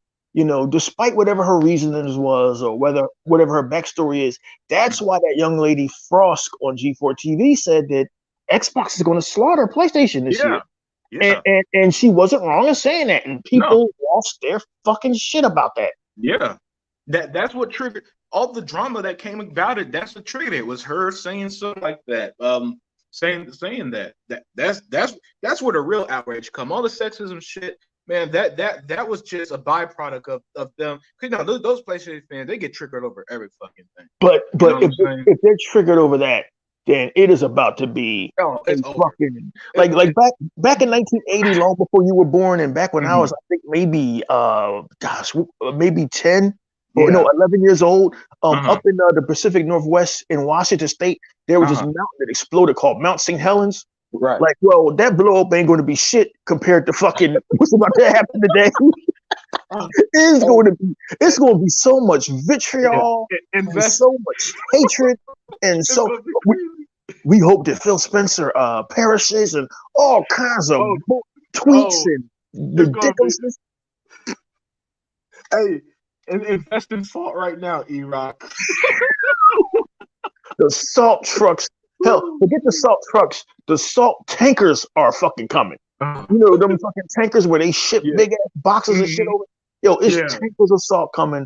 despite whatever her reasonings was or whatever her backstory is, that's why that young lady Frost on G4 TV said that Xbox is going to slaughter PlayStation this year. Yeah. And she wasn't wrong in saying that. And people lost their fucking shit about that. Yeah. That's what triggered all the drama that came about it. That's what triggered it. It was her saying something like that. Saying that's where the real outrage come. All the sexism shit, man. That was just a byproduct of them. Because those PlayStation fans, they get triggered over every fucking thing. But if they're triggered over that, then it is about to be fucking like back in 1980, long before you were born, and back when I was, I think maybe maybe 10. Or 11 years old, up in the Pacific Northwest in Washington State, there was this mountain that exploded called Mount St. Helens. Right. Like, well, that blow up ain't going to be shit compared to fucking what's about to happen today. It's going to be so much vitriol and so much hatred, and so we hope that Phil Spencer perishes and all kinds of tweets and ridiculousness. Hey, invest in salt right now, E-Rock. The salt trucks, hell, forget the salt trucks. The salt tankers are fucking coming. You know, them fucking tankers where they ship big ass boxes of shit over. Yo, it's tankers of salt coming.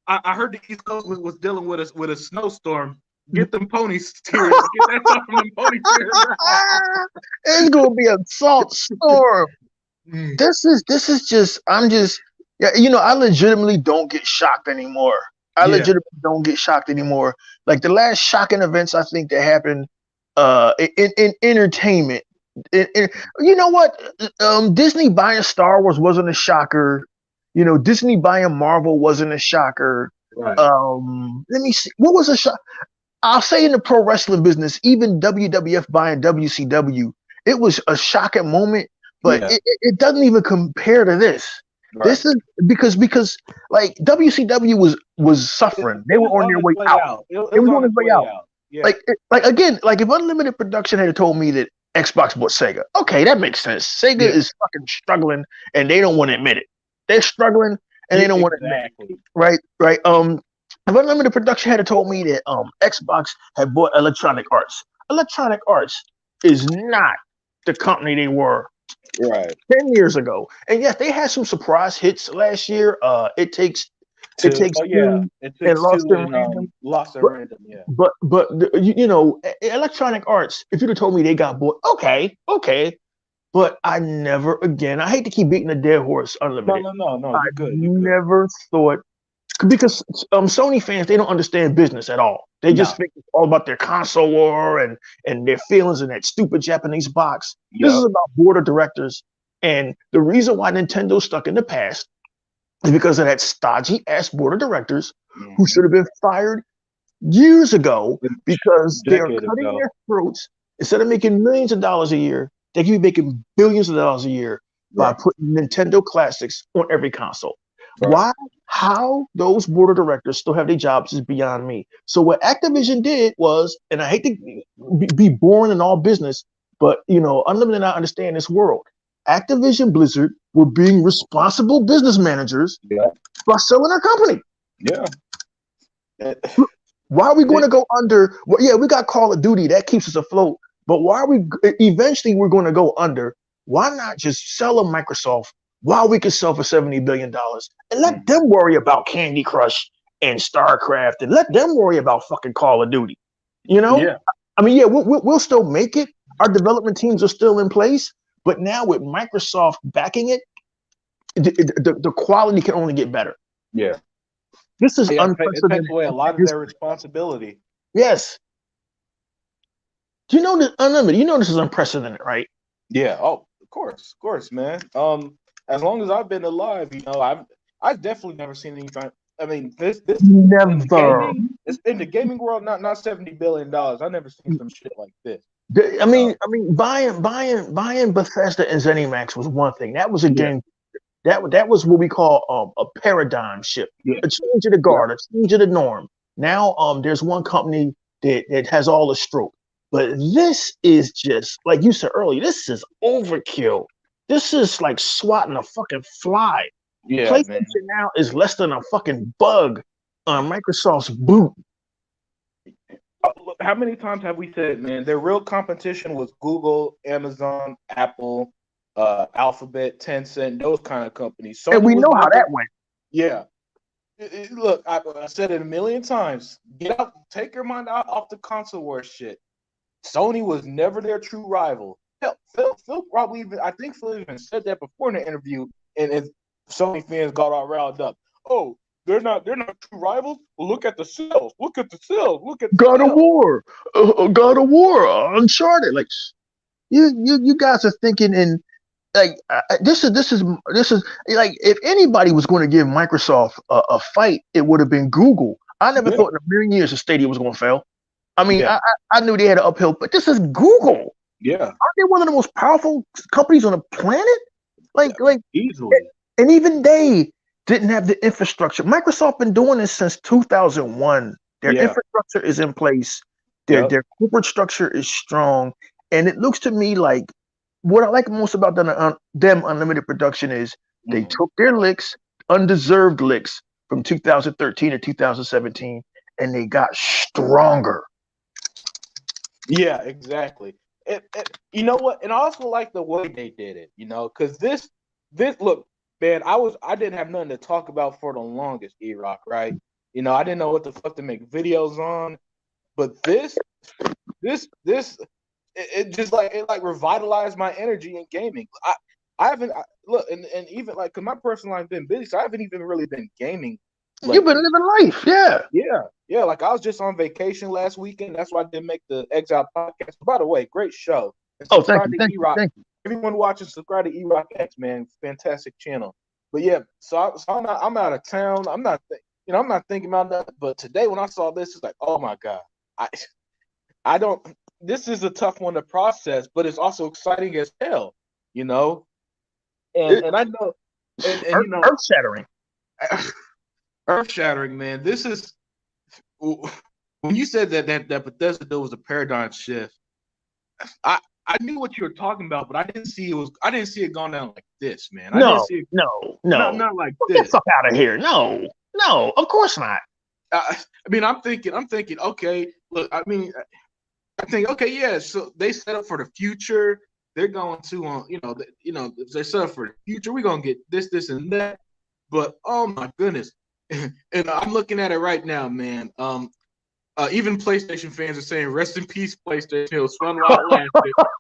I heard the East Coast was dealing with a snowstorm. Get them ponies steers. Get that stuff from them pony steers. It's gonna be a salt storm. This is just, yeah, you know, I legitimately don't get shocked anymore. Like the last shocking events I think that happened in entertainment. You know what? Disney buying Star Wars wasn't a shocker. You know, Disney buying Marvel wasn't a shocker. Right. Let me see. What was a shock? I'll say in the pro wrestling business, even WWF buying WCW, it was a shocking moment, but it doesn't even compare to this. Right. This is because like WCW was suffering. They were on their way out. It was on their way out. Yeah. Like again, like if Unlimited Production had told me that Xbox bought Sega, okay, that makes sense. Sega is fucking struggling and they don't want to admit it. They're struggling and they don't want to admit it. Right. If Unlimited Production had told me that Xbox had bought Electronic Arts, Electronic Arts is not the company they were 10 years ago. And yes, they had some surprise hits last year. It takes Two and Lost at Random. But you know, Electronic Arts, if you'd have told me they got bought, okay. But I never again, I hate to keep beating a dead horse, Unlimited. No. I never thought, because Sony fans, they don't understand business at all. They just think it's all about their console war and their feelings in that stupid Japanese box. This is about board of directors. And the reason why Nintendo's stuck in the past is because of that stodgy ass board of directors who should have been fired years ago because they are cutting their throats. Instead of making millions of dollars a year, they can be making billions of dollars a year by putting Nintendo classics on every console. Why? How those board of directors still have their jobs is beyond me. So what Activision did was, and I hate to be boring in all business, but you know, Unlimited not understand this world. Activision Blizzard were being responsible business managers by selling their company. Why are we going to go under? Well, yeah, we got Call of Duty that keeps us afloat, but why are we eventually we're going to go under? Why not just sell them Microsoft while we can sell for $70 billion and let them worry about Candy Crush and StarCraft and let them worry about fucking Call of Duty? You know? I mean, we'll still make it. Our development teams are still in place, but now with Microsoft backing it, the quality can only get better. This is unprecedented. It takes away a lot of their responsibility. Yes. Do you know this, Unlimited? You know this is unprecedented, right? Yeah. Oh, of course, man. As long as I've been alive, you know, I've definitely never seen anything. I mean, this never. In the gaming world, not $70 billion. I've never seen some shit like this. I mean, buying Bethesda and ZeniMax was one thing. That was a game. That was what we call a paradigm shift, a change of the guard, a change of the norm. Now, there's one company that has all the stroke, but this is just like you said earlier. This is overkill. This is like swatting a fucking fly. PlayStation now is less than a fucking bug on Microsoft's boot. How many times have we said, man, their real competition was Google, Amazon, Apple, Alphabet, Tencent, those kind of companies. And we know how that went. Yeah. Look, I said it a million times. Get out, take your mind off the console war shit. Sony was never their true rival. Hell, Phil probably even, I think Phil even said that before in the interview, and Sony fans got all riled up. Oh, they're not true rivals. Well, look at the sales. Look at the sales. God of War, Uncharted. Like you guys are thinking in like this is like if anybody was going to give Microsoft a fight, it would have been Google. I never thought in a million years the Stadia was going to fail. I mean, I knew they had an uphill, but this is Google. Yeah, aren't they one of the most powerful companies on the planet? Like easily. And even they didn't have the infrastructure. Microsoft been doing this since 2001. Their infrastructure is in place. Their corporate structure is strong, and it looks to me like what I like most about them Unlimited Production is they took their licks, undeserved licks from 2013 to 2017, and they got stronger. Yeah, exactly. You know what? And I also like the way they did it, because this look, man, I didn't have nothing to talk about for the longest, E-Rock, right? I didn't know what the fuck to make videos on, but this it just like revitalized my energy in gaming. I haven't look, and even like, cause my personal life been busy, so I haven't even really been gaming. You've been living life, yeah. Like I was just on vacation last weekend. That's why I didn't make the Exile podcast. By the way, great show. And thank you. Everyone watching, subscribe to E-Rock X, man. Fantastic channel. But yeah, so I'm out of town. I'm not thinking about that. But today when I saw this, it's like, oh my god, I don't. This is a tough one to process, but it's also exciting as hell, And I know, and earth shattering. Earth shattering, man. This is when you said that Bethesda deal was a paradigm shift. I knew what you were talking about, but I didn't see it going down like this, man. I didn't see it. No, not like this. Get the fuck out of here. No, of course not. I'm thinking. Okay, look. I think, okay, yeah. So they set up for the future. They're going to, they set up for the future. We're gonna get this, and that. But oh my goodness, and I'm looking at it right now, man. Even PlayStation fans are saying, "Rest in peace, PlayStation." It was fun while it lasted.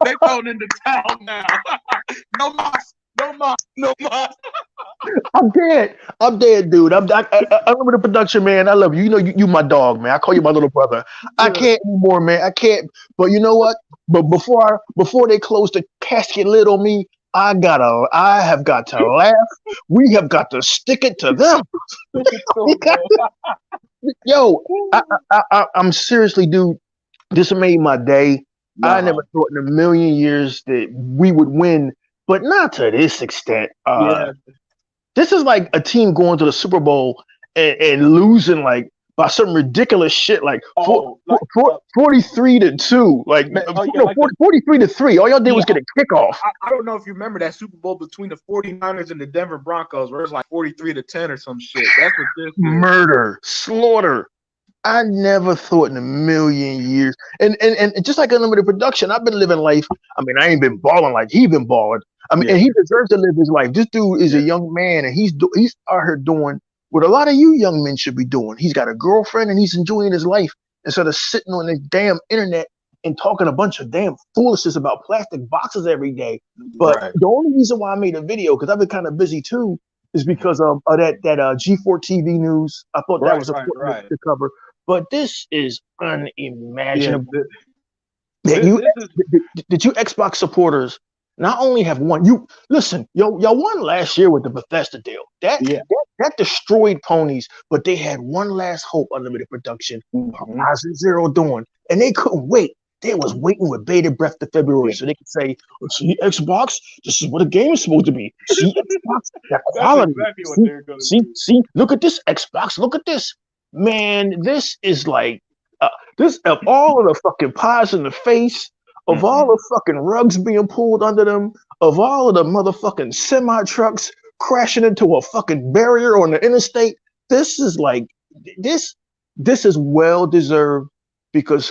They're going into town now. No more. I'm dead, dude. I'm with the production, man. I love you. You my dog, man. I call you my little brother. Yeah. I can't anymore, man. I can't. But you know what? But before they close the casket lid on me, I have got to laugh. We have got to stick it to them. Yo, I'm seriously, dude. This made my day. No. I never thought in a million years that we would win, but not to this extent. This is like a team going to the Super Bowl and losing like by some ridiculous shit, like 43-2, like 43-3. All y'all did was get a kickoff. I don't know if you remember that Super Bowl between the 49ers and the Denver Broncos, where it was like 43-10 or some shit. That's what this is. Murder, slaughter. I never thought in a million years. And just like Unlimited Production, I've been living life. I mean, I ain't been balling like he been balling. I mean, and he deserves to live his life. This dude is a young man, and he's out here doing what a lot of you young men should be doing. He's got a girlfriend, and he's enjoying his life instead of sitting on this damn internet and talking a bunch of damn foolishness about plastic boxes every day. But the only reason why I made a video, because I've been kind of busy too, is because of that G4 TV news. I thought that was important to cover. But this is unimaginable. That you Xbox supporters not only have won, y'all won last year with the Bethesda deal. That destroyed ponies, but they had one last hope. Unlimited Production, Horizon Zero Dawn, and they couldn't wait. They was waiting with bated breath to February so they could say, "See, Xbox, this is what a game is supposed to be. See, Xbox, that quality. Exactly what they're gonna do. See, look at this Xbox. Look at this." Man, this is like this of all of the fucking pies in the face, of all the fucking rugs being pulled under them, of all of the motherfucking semi trucks crashing into a fucking barrier on the interstate. This is like this is well deserved because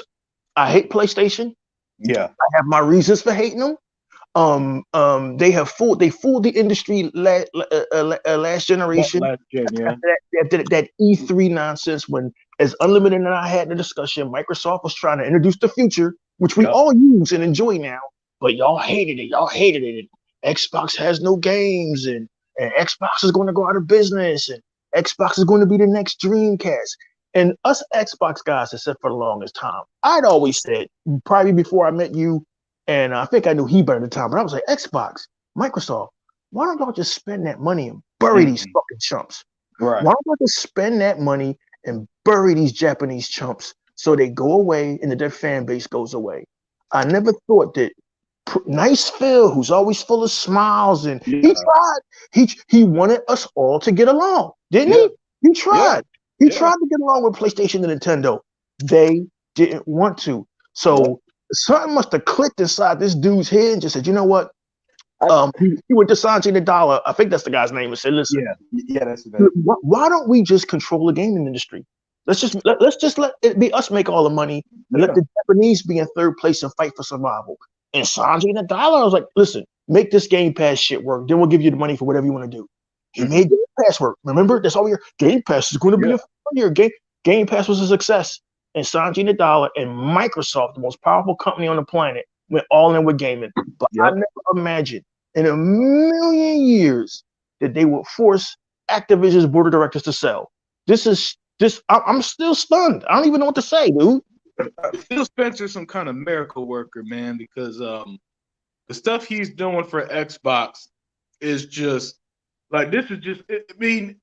I hate PlayStation. Yeah, I have my reasons for hating them. They fooled the industry last generation. That E3 nonsense when, as Unlimited and I had the discussion, Microsoft was trying to introduce the future, which we all use and enjoy now, but y'all hated it. Xbox has no games, and Xbox is going to go out of business, and Xbox is going to be the next Dreamcast. And us Xbox guys have said for the longest time, I'd always said, probably before I met you, and I think I knew he better at the time, but I was like, Xbox, Microsoft, why don't y'all just spend that money and bury these fucking chumps? Right. Why don't y'all just spend that money and bury these Japanese chumps so they go away and that their fan base goes away? I never thought that Nice Phil, who's always full of smiles, and he tried. He wanted us all to get along, didn't he? He tried. He tried to get along with PlayStation and Nintendo. They didn't want to. So something must have clicked inside this dude's head and just said, you know what? He went to Sanjay Nadella. I think that's the guy's name. And said, listen, that's the why don't we just control the gaming industry? Let's just let it be us make all the money and let the Japanese be in third place and fight for survival. And Sanjay Nadella was like, listen, make this Game Pass shit work. Then we'll give you the money for whatever you want to do. He made Game Pass work. Remember, that's all Game Pass is going to be a failure. Game Pass was a success. And Sanjay Nadella and Microsoft, the most powerful company on the planet, went all in with gaming. But I never imagined in a million years that they would force Activision's board of directors to sell. I'm still stunned. I don't even know what to say, dude. Phil Spencer's some kind of miracle worker, man, because the stuff he's doing for Xbox is just like this is just. I mean,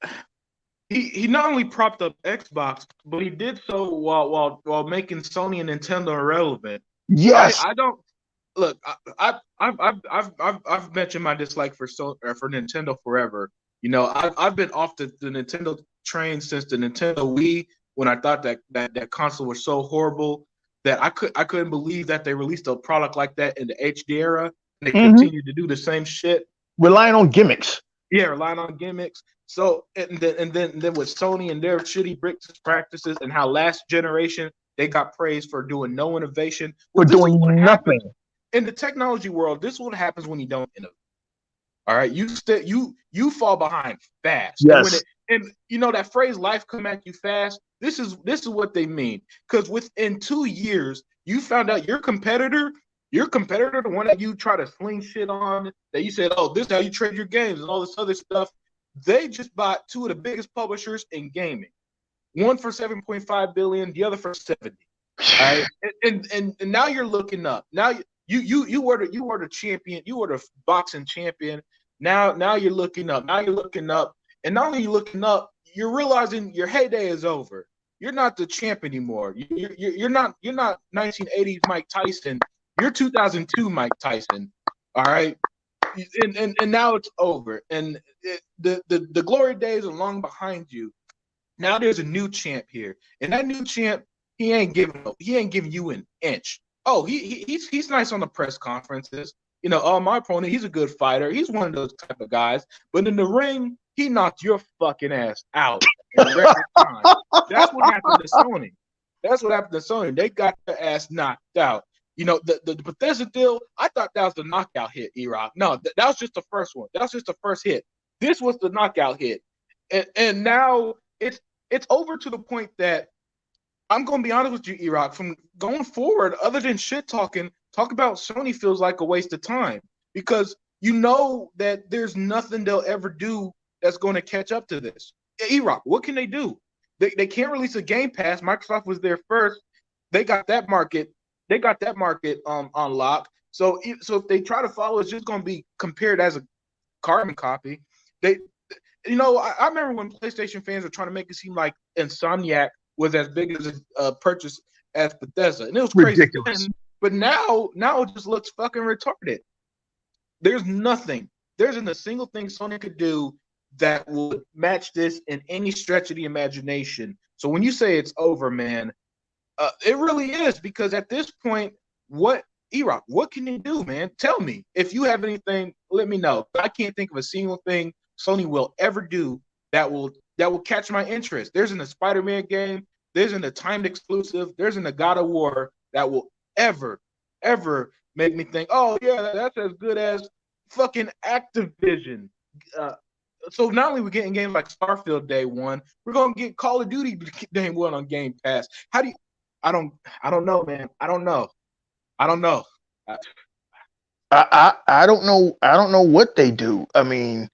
he not only propped up Xbox, but he did so while making Sony and Nintendo irrelevant. Yes, I don't look. I've mentioned my dislike for Nintendo forever. You know, I've been off the Nintendo train since the Nintendo Wii, when I thought that console was so horrible that I couldn't believe that they released a product like that in the HD era, and they continued to do the same shit, relying on gimmicks. Yeah, relying on gimmicks. So and then with Sony and their shitty business practices, and how last generation they got praised for doing no innovation, for doing nothing. In the technology world, this is what happens when you don't innovate. All right, you fall behind fast. Yes. And you know that phrase, "life come at you fast." This is what they mean, because within 2 years, you found out your competitor, the one that you try to sling shit on, that you said, "Oh, this is how you trade your games," and all this other stuff. They just bought two of the biggest publishers in gaming, one for $7.5 billion, the other for $70. All right, and now you're looking up. Now you were the champion, you were the boxing champion. Now you're looking up. Now you're looking up. And not only are you looking up, you're realizing your heyday is over. You're not the champ anymore. You're not 1980s Mike Tyson. You're 2002 Mike Tyson. All right, and now it's over. And the glory days are long behind you. Now there's a new champ here, and that new champ, he ain't giving you an inch. Oh, he's nice on the press conferences. You know, oh, my opponent, he's a good fighter. He's one of those type of guys. But in the ring, he knocked your fucking ass out in record time. That's what happened to Sony. They got their ass knocked out. You know, the Bethesda deal, I thought that was the knockout hit, E-Rock. No, that was just the first one. That was just the first hit. This was the knockout hit. And now it's over to the point that I'm going to be honest with you, E-Rock, from going forward, other than shit talking, talk about Sony feels like a waste of time, because you know that there's nothing they'll ever do that's going to catch up to this. E-Rock, what can they do? They can't release a Game Pass. Microsoft was there first. They got that market. On lock. So if they try to follow, it's just going to be compared as a carbon copy. I remember when PlayStation fans were trying to make it seem like Insomniac was as big as a purchase as Bethesda, and it was crazy. Ridiculous. But now it just looks fucking retarded. There isn't a single thing Sony could do that would match this in any stretch of the imagination. So when you say it's over, man, it really is, because at this point, what can you do, man? Tell me. If you have anything, let me know. I can't think of a single thing Sony will ever do that will catch my interest. There isn't a Spider-Man game. There isn't a timed exclusive. There isn't a God of War that will ever make me think, oh yeah, that's as good as fucking Activision. So not only we're getting games like Starfield day one, we're gonna get Call of Duty day one on Game Pass. How do you? I don't know, man. I don't know. I don't know what they do. I mean,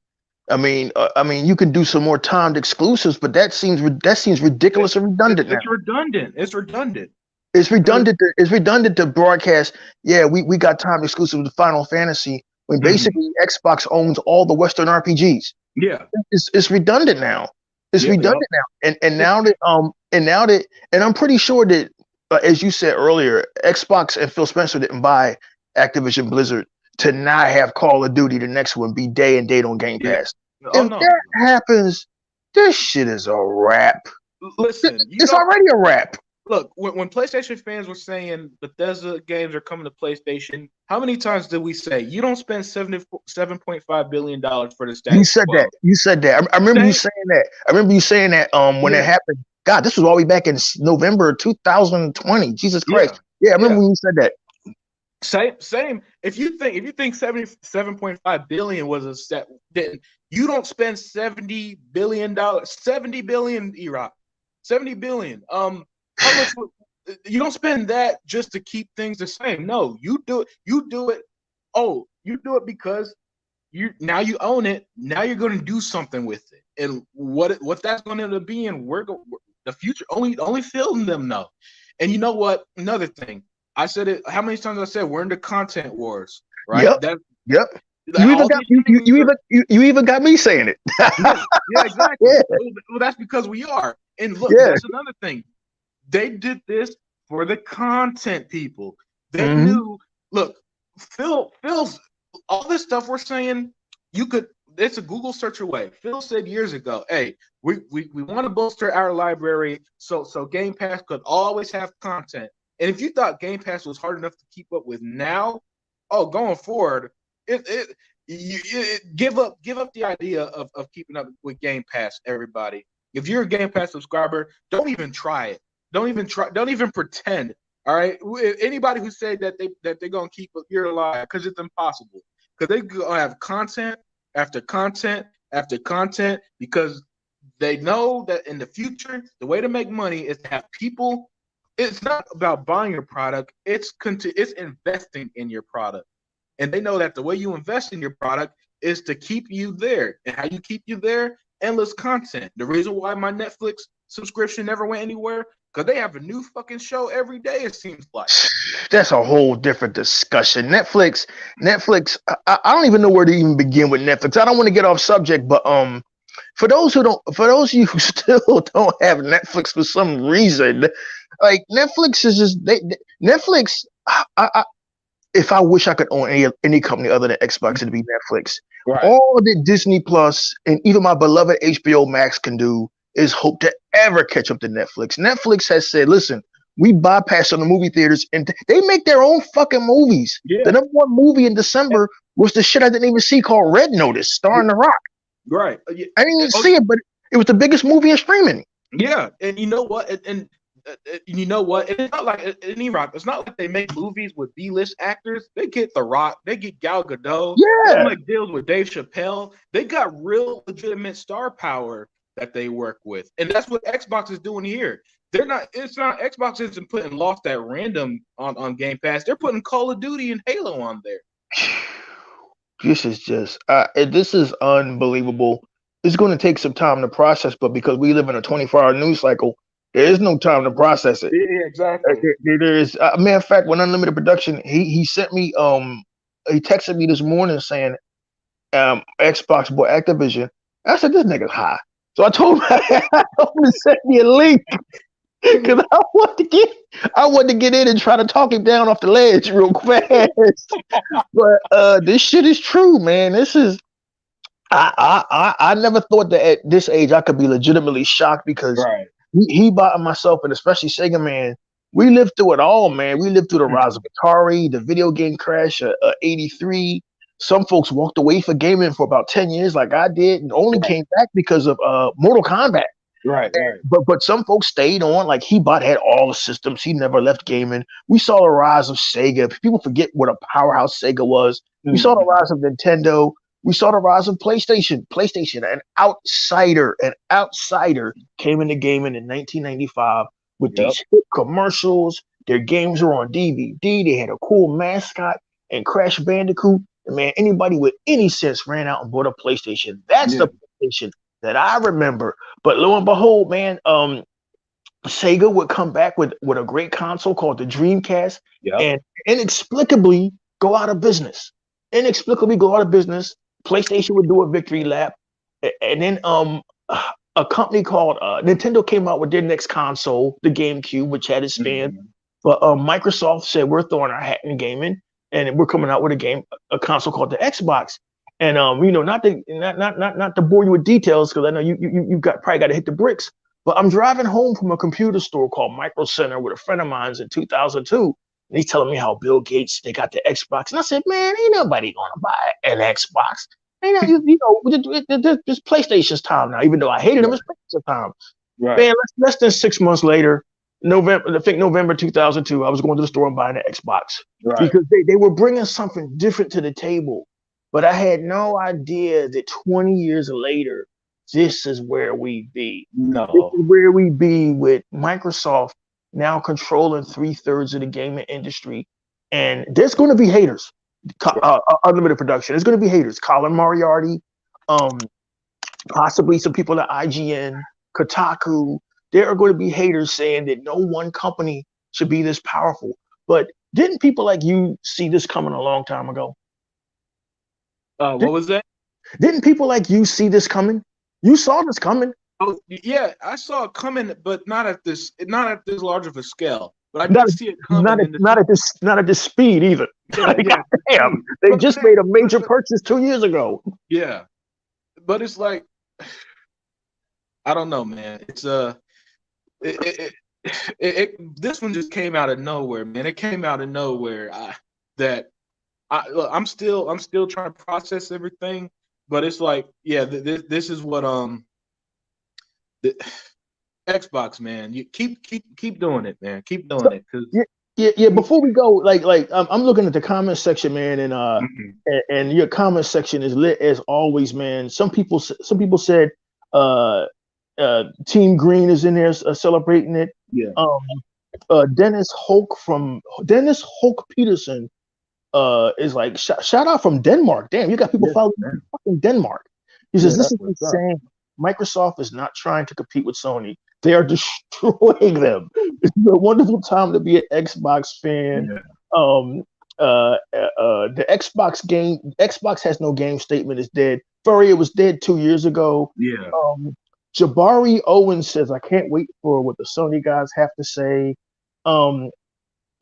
you could do some more timed exclusives, but that seems ridiculous and redundant. It's redundant. It's redundant to broadcast. Yeah, we got timed exclusive to Final Fantasy when basically Xbox owns all the Western RPGs. Yeah, it's redundant now. It's redundant now, and now that I'm pretty sure that, as you said earlier, Xbox and Phil Spencer didn't buy Activision Blizzard to not have Call of Duty, the next one, be day and date on Game Pass. If that happens, this shit is a wrap. Listen, it's already a wrap. look, when PlayStation fans were saying Bethesda games are coming to PlayStation, how many times did we say you don't spend $7.5 billion for the You status said quo? that. You said that. I remember you saying that. I remember you saying that when it happened. God, this was all the way back in November 2020. Jesus Christ. Yeah, I remember when you said that. Same. If you think 77.5 billion was a set, then you don't spend $70 billion. 70 billion, E-Rock. 70 billion. How much you don't spend that just to keep things the same. No, you do it. Oh, you do it because you own it. Now you're going to do something with it. And what that's going to be in the future, only Phil and them know. And you know what? Another thing. I said it. How many times I said we're in the content wars, right? Yep. You even got me saying it. yeah, exactly. Yeah. Well, that's because we are. And look, that's another thing. They did this for the content people. They knew. Look, Phil's all this stuff we're saying. You could. It's a Google search away. Phil said years ago, "Hey, we want to bolster our library, so Game Pass could always have content." And if you thought Game Pass was hard enough to keep up with now, going forward, give up the idea of keeping up with Game Pass, everybody. If you're a Game Pass subscriber, don't even try it. Don't even pretend. All right. Anybody who said that they're gonna keep up, you're a liar, because it's impossible. Because they're gonna have content after content after content, because they know that in the future, the way to make money is to have people. It's not about buying your product. It's investing in your product. And they know that the way you invest in your product is to keep you there. And how you keep you there? Endless content. The reason why my Netflix subscription never went anywhere, because they have a new fucking show every day, it seems like. That's a whole different discussion. Netflix, I don't even know where to even begin with Netflix. I don't want to get off subject, but for those of you who still don't have Netflix for some reason, like Netflix is just Netflix. If I wish I could own any company other than Xbox, it'd be Netflix. Right. All that Disney Plus and even my beloved HBO Max can do is hope to ever catch up to Netflix. Netflix has said, listen, we bypass on the movie theaters and they make their own fucking movies. Yeah. The number one movie in December was the shit I didn't even see called Red Notice, starring The Rock. Right. I didn't even see it, but it was the biggest movie in streaming. Yeah. And you know what? And you know what? It's not like in Iraq. It's not like they make movies with B-list actors. They get The Rock. They get Gal Gadot. Yeah. They make deals with Dave Chappelle. They got real legitimate star power that they work with, and that's what Xbox is doing here. They're not. It's not. Xbox isn't putting Lost at random on Game Pass. They're putting Call of Duty and Halo on there. This is just. This is unbelievable. It's going to take some time to process, but because we live in a 24-hour news cycle, there is no time to process it. Yeah, exactly. There is. Matter of fact, when Unlimited Production, he sent me. He texted me this morning saying, Xbox bought Activision. I said, this nigga's high. So I told him to send me a link because I want to get in and try to talk him down off the ledge real fast. But this shit is true, man. This is. I never thought that at this age I could be legitimately shocked because he bought myself and especially Sega, man. We lived through it all, man. We lived through the rise of Atari, the video game crash, '83. Some folks walked away for gaming for about 10 years, like I did, and only came back because of Mortal Kombat. Right. But some folks stayed on. Like He-Bot had all the systems. He never left gaming. We saw the rise of Sega. People forget what a powerhouse Sega was. We saw the rise of Nintendo. We saw the rise of PlayStation. An outsider came into gaming in 1995 with these hit commercials. Their games were on DVD. They had a cool mascot and Crash Bandicoot. And man, anybody with any sense ran out and bought a PlayStation. That's the PlayStation that I remember. But lo and behold, man, Sega would come back with a great console called the Dreamcast and inexplicably go out of business. PlayStation would do a victory lap. And then a company called Nintendo came out with their next console, the GameCube, which had its fans. But Microsoft said, we're throwing our hat in gaming. And we're coming out with a console called the Xbox. And not to bore you with details, because I know you probably got to hit the bricks. But I'm driving home from a computer store called Micro Center with a friend of mine's in 2002. And he's telling me how Bill Gates, they got the Xbox. And I said, man, ain't nobody going to buy an Xbox. Ain't, this PlayStation's time now, even though I hated them, it's PlayStation time. Right. Man, less than 6 months later, November 2002, I was going to the store and buying an Xbox. Right. Because they were bringing something different to the table. But I had no idea that 20 years later, this is where we be. No. This is where we be with Microsoft now controlling 3/3 of the gaming industry. And there's going to be haters. Unlimited production. There's going to be haters. Colin Moriarty, possibly some people at IGN, Kotaku. There are going to be haters saying that no one company should be this powerful. But didn't people like you see this coming a long time ago? What was that? Didn't people like you see this coming? You saw this coming. Oh yeah, I saw it coming, but not at this large of a scale. But I did see it coming. Not at this speed either. Yeah. Damn, they just made a major purchase 2 years ago. Yeah, but it's like, I don't know, man. It's this one just came out of nowhere, man. It came out of nowhere. I'm still trying to process everything, but it's like, yeah, this is what the Xbox, man. You keep doing it, man. Keep doing it, cause yeah. Before we go, I'm looking at the comment section, man, and your comment section is lit as always, man. Some people said Team Green is in there celebrating it. Yeah. Dennis Hulk Peterson is like shout out from Denmark. Damn, you got people following fucking Denmark. He says this is insane. Microsoft is not trying to compete with Sony. They are destroying them. It's a wonderful time to be an Xbox fan. Yeah. The Xbox has no game statement. It's dead. Furry, it was dead 2 years ago. Yeah. Jabari Owens says, I can't wait for what the Sony guys have to say.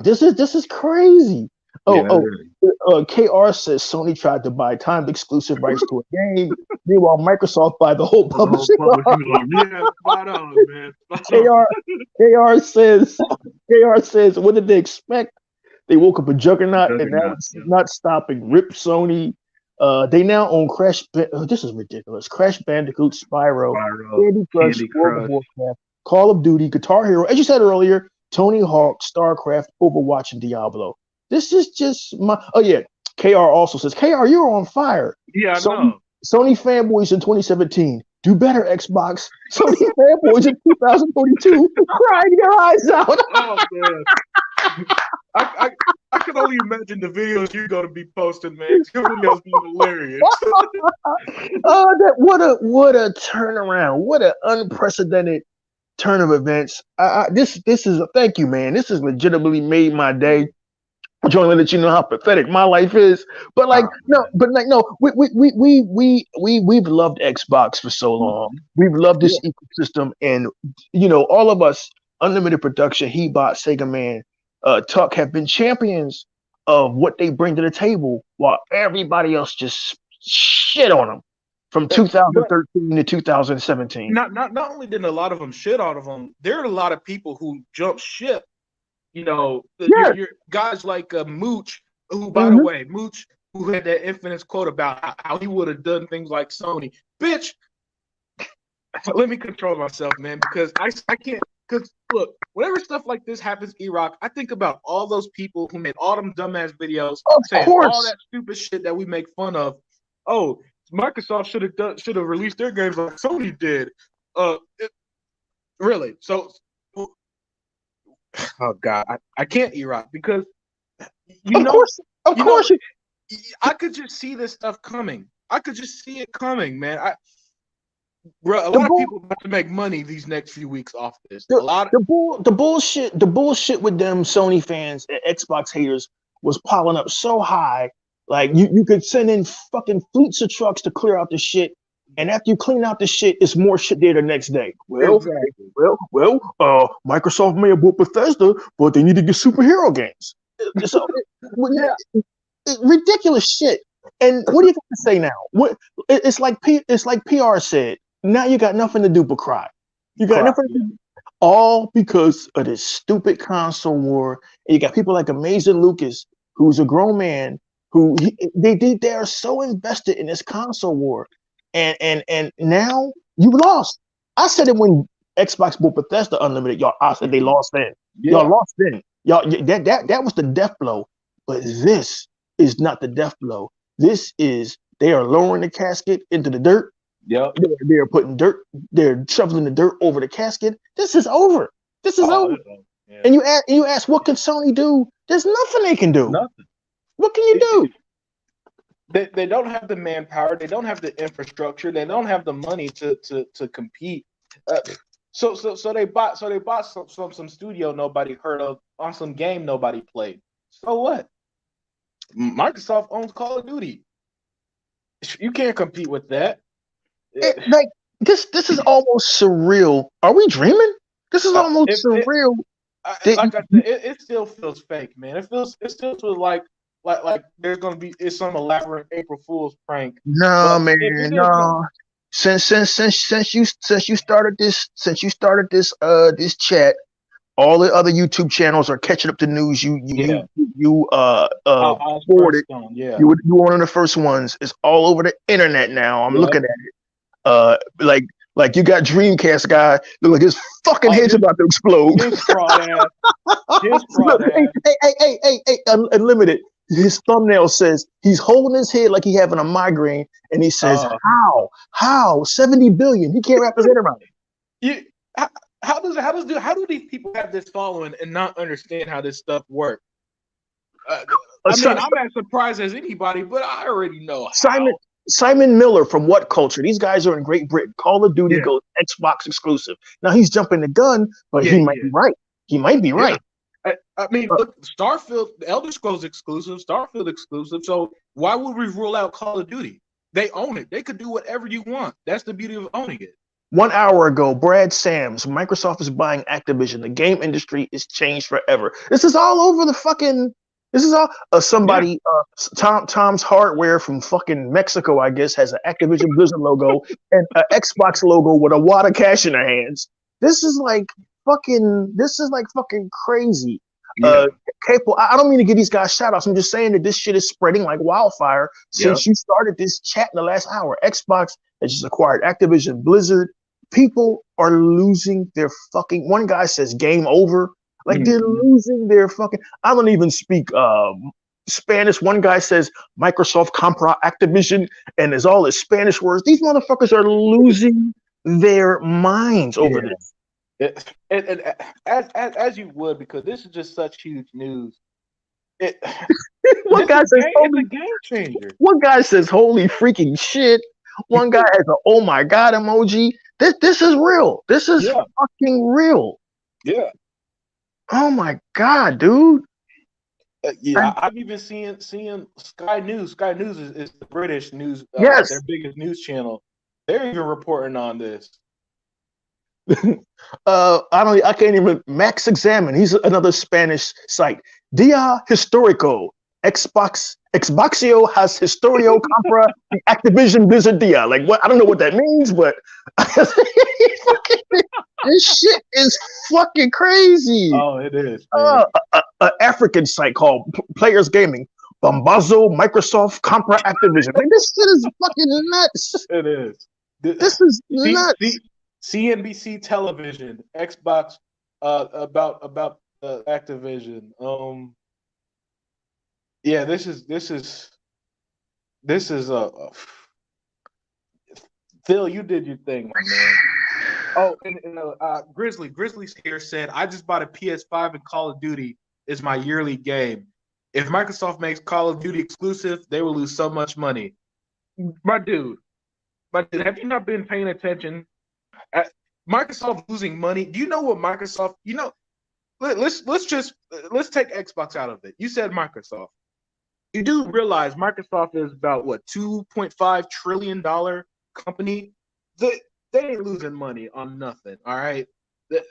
This is crazy. KR says Sony tried to buy timed exclusive rights to a game. Meanwhile, Microsoft buy the whole publishing. Yeah, spot on, man. KR says, what did they expect? They woke up a juggernaut, and now it's not stopping. Rip Sony. They now own Crash. This is ridiculous. Crash Bandicoot, Spyro, Candy Crush, World of Warcraft, Call of Duty, Guitar Hero. As you said earlier, Tony Hawk, StarCraft, Overwatch, and Diablo. This is just my. Oh yeah. KR also says, KR, you're on fire. Yeah, I know. Sony fanboys in 2017. Do better, Xbox. Sony fanboys in 2022. Crying their eyes out. Oh man. I can only imagine the videos you're gonna be posting, man. Your videos be hilarious. What a turnaround! What an unprecedented turn of events. This is thank you, man. This has legitimately made my day. I'm trying to let you know how pathetic my life is, but we've loved Xbox for so long. We've loved this ecosystem, and all of us, Unlimited Production, Hebot, Sega Man, Tuck, have been champions of what they bring to the table, while everybody else just shit on them from 2013 to 2017. Not only did a lot of them shit on them, there are a lot of people who jumped ship. Your guys like Mooch, who, by the way, Mooch, who had that infamous quote about how he would have done things like Sony. Bitch, let me control myself, man, because I can't. Because look, whenever stuff like this happens, E-Rock, I think about all those people who made all them dumbass videos saying all that stupid shit that we make fun of. Oh, Microsoft should have released their games like Sony did. Really? So. Oh God, I can't, E-Rock, because of course, I could just see this stuff coming. I could just see it coming, man. A lot of people about to make money these next few weeks off this. The bullshit with them Sony fans and Xbox haters was piling up so high. Like you could send in fucking fleets of trucks to clear out the shit. And after you clean out the shit, it's more shit there the next day. Microsoft may have bought Bethesda, but they need to get superhero games. So, ridiculous shit. And what do you got to say now? It's like PR said. Now you got nothing to do but cry. You got enough, Yeah. all because of this stupid console war. And you got people like Amazing Lucas, who's a grown man, they are so invested in this console war, and now you lost. I said it when Xbox bought Bethesda Unlimited. Y'all, I said they lost then. Yeah. Y'all lost then. Y'all that was the death blow. But this is not the death blow. This is they are lowering the casket into the dirt. Yep. They're putting dirt. They're shoveling the dirt over the casket. This is over. This is over. Yeah. And you ask, what can Sony do? There's nothing they can do. Nothing. What can you do? They don't have the manpower. They don't have the infrastructure. They don't have the money to compete. So they bought some studio nobody heard of on some game nobody played. So what? Microsoft owns Call of Duty. You can't compete with that. Like this is almost surreal. Are we dreaming? This is almost surreal. Like I said, it still feels fake, man. It still feels like there's gonna be some elaborate April Fool's prank. No, man, no. Since you started this this chat, all the other YouTube channels are catching up to news. You forwarded. Yeah. You were one of the first ones. It's all over the internet now. I'm looking at it. Like you got Dreamcast guy look like his fucking head's about to explode. His fraud ass. Hey, Unlimited. His thumbnail says he's holding his head like he's having a migraine, and he says, "How 70 billion? He can't wrap his head around it." How do these people have this following and not understand how this stuff works? I'm as surprised as anybody, but I already know how. Simon Miller from What Culture? These guys are in Great Britain. Call of Duty goes Xbox exclusive. Now he's jumping the gun, but he might be right. He might be right. I mean, look, Starfield, the Elder Scrolls exclusive, Starfield exclusive. So why would we rule out Call of Duty? They own it. They could do whatever you want. That's the beauty of owning it. 1 hour ago, Brad Sams, Microsoft is buying Activision. The game industry is changed forever. This is all over the fucking. This is all Tom's Hardware from fucking Mexico, I guess, has an Activision Blizzard logo and an Xbox logo with a wad of cash in their hands. This is like fucking crazy. Yeah. I don't mean to give these guys shout outs. I'm just saying that this shit is spreading like wildfire since you started this chat in the last hour. Xbox has just acquired Activision Blizzard. People are losing their fucking. One guy says game over. Like they're losing their fucking. I don't even speak Spanish. One guy says Microsoft compra Activision, and there's all this Spanish words. These motherfuckers are losing their minds over this. As you would, because this is just such huge news. One guy says, it's a game changer. One guy says, "Holy freaking shit!" One guy has a "Oh my god" emoji. This is real. This is fucking real. Yeah. Oh my god, dude. I've even seen Sky News. Sky News is the British news. Their biggest news channel. They're even reporting on this. I can't even. Max Examine. He's another Spanish site. Dia Historico. Xboxio has Historio compra the Activision Blizzard Dia. Like what? I don't know what that means, but this shit is fucking crazy. Oh, it is. An African site called Players Gaming. Bombazo, Microsoft, compra Activision. Like this shit is fucking nuts. It is. This is nuts. CNBC Television, Xbox, about Activision. Yeah, this is Phil, you did your thing, my man. Oh, and Grizzly's here said, I just bought a PS5 and Call of Duty is my yearly game. If Microsoft makes Call of Duty exclusive, they will lose so much money. My dude, have you not been paying attention? Microsoft losing money. Do you know what Microsoft? Let's take Xbox out of it. You said Microsoft. You do realize Microsoft is about what $2.5 trillion company. They ain't losing money on nothing. All right. Their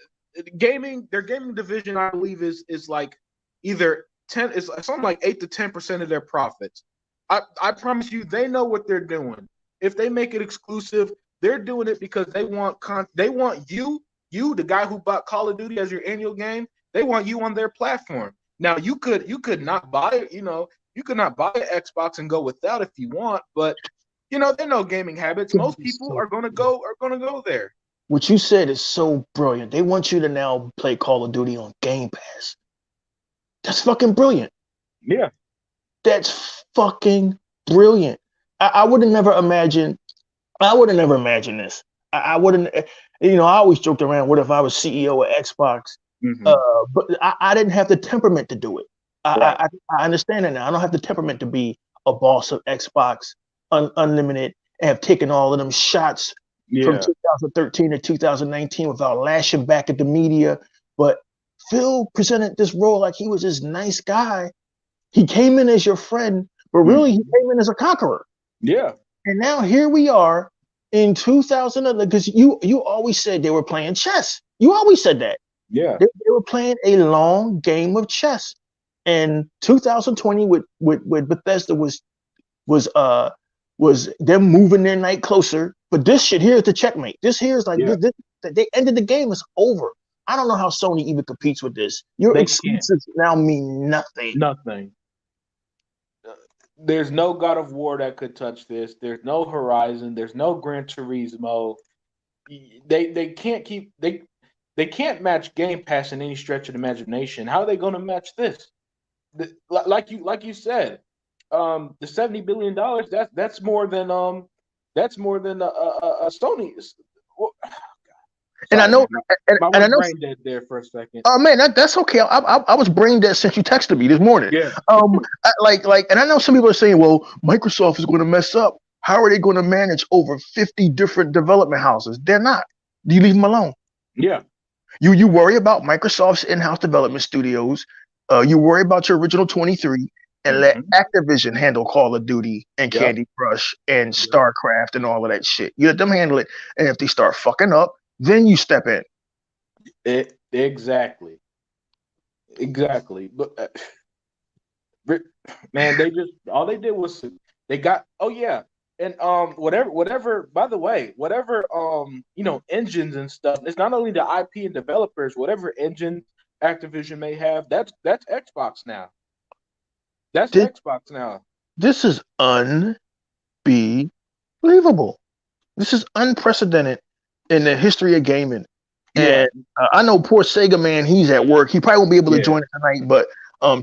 gaming division, I believe, is like either 10. It's something like 8 to 10% of their profits. I promise you, they know what they're doing. If they make it exclusive, they're doing it because they want you you, the guy who bought Call of Duty as your annual game, they want you on their platform. Now you could not buy, you could not buy an Xbox and go without if you want, but they know gaming habits. Most people are gonna go there. What you said is so brilliant. They want you to now play Call of Duty on Game Pass. That's fucking brilliant. Yeah. That's fucking brilliant. I would have never imagined. I would have never imagined this. I wouldn't. I always joked around. What if I was CEO of Xbox? Mm-hmm. But I didn't have the temperament to do it. Right. I understand it now. I don't have the temperament to be a boss of Xbox Unlimited and have taken all of them shots from 2013 to 2019 without lashing back at the media. But Phil presented this role like he was this nice guy. He came in as your friend, but really he came in as a conqueror. Yeah. And now here we are in 2000, because you always said they were playing chess. You always said that. Yeah. They were playing a long game of chess. And 2020 with Bethesda was them moving their night closer. But this shit here is the checkmate. This here is like this, they ended the game. It's over. I don't know how Sony even competes with this. Your exclusives now mean nothing. Nothing. There's no God of War that could touch this. There's no Horizon. There's no Gran Turismo. They can't keep they can't match Game Pass in any stretch of the imagination. How are they going to match this? Like you said, the $70 billion that's more than a Sony's. And I know, and I know, brain dead there for a second. Oh man, that's okay. I was brain dead since you texted me this morning. Yeah. And I know some people are saying, well, Microsoft is going to mess up. How are they going to manage over 50 different development houses? They're not. Do you leave them alone? Yeah. You worry about Microsoft's in-house development studios. You worry about your original 23 and let Activision handle Call of Duty and Candy Crush and StarCraft and all of that shit. You let them handle it, and if they start fucking up, then you step in. Exactly. But man, all they did was they got and whatever. By the way, whatever engines and stuff. It's not only the IP and developers. Whatever engine Activision may have, that's Xbox now. That's Xbox now. This is unbelievable. This is unprecedented in the history of gaming. And I know poor Sega man, he's at work. He probably won't be able to join us tonight, but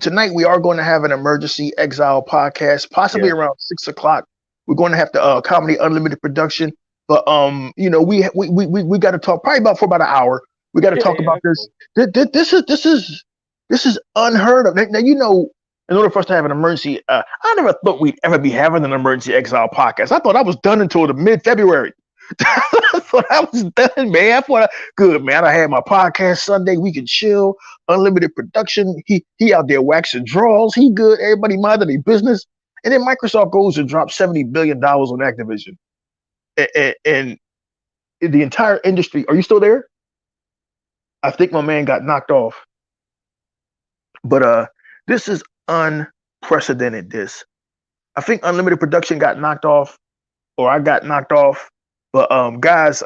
tonight we are going to have an emergency exile podcast, possibly around 6 o'clock. We're going to have to Comedy Unlimited production, but we got to talk probably for about an hour. We got to talk about this. This is unheard of. Now in order for us to have an emergency, I never thought we'd ever be having an emergency exile podcast. I thought I was done until the mid-February. I thought I was done, man. Good, man. I had my podcast Sunday. We can chill. Unlimited production. He out there waxing draws. He good. Everybody minding their business. And then Microsoft goes and drops $70 billion on Activision. And the entire industry. Are you still there? I think my man got knocked off. But this is unprecedented. I think Unlimited Production got knocked off, or I got knocked off. But guys,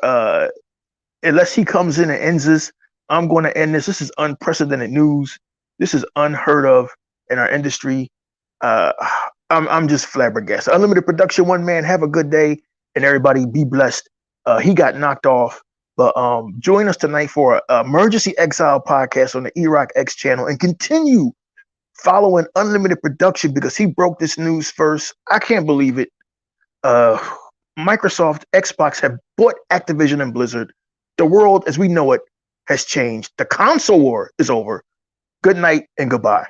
unless he comes in and ends this, I'm going to end this. This is unprecedented news. This is unheard of in our industry. I'm just flabbergasted. Unlimited Production, one man, have a good day, and everybody be blessed. He got knocked off, but join us tonight for an emergency exile podcast on the E-Rock X channel, and continue following Unlimited Production because he broke this news first. I can't believe it. Microsoft, Xbox have bought Activision and Blizzard. The world as we know it has changed. The console war is over. Good night and goodbye.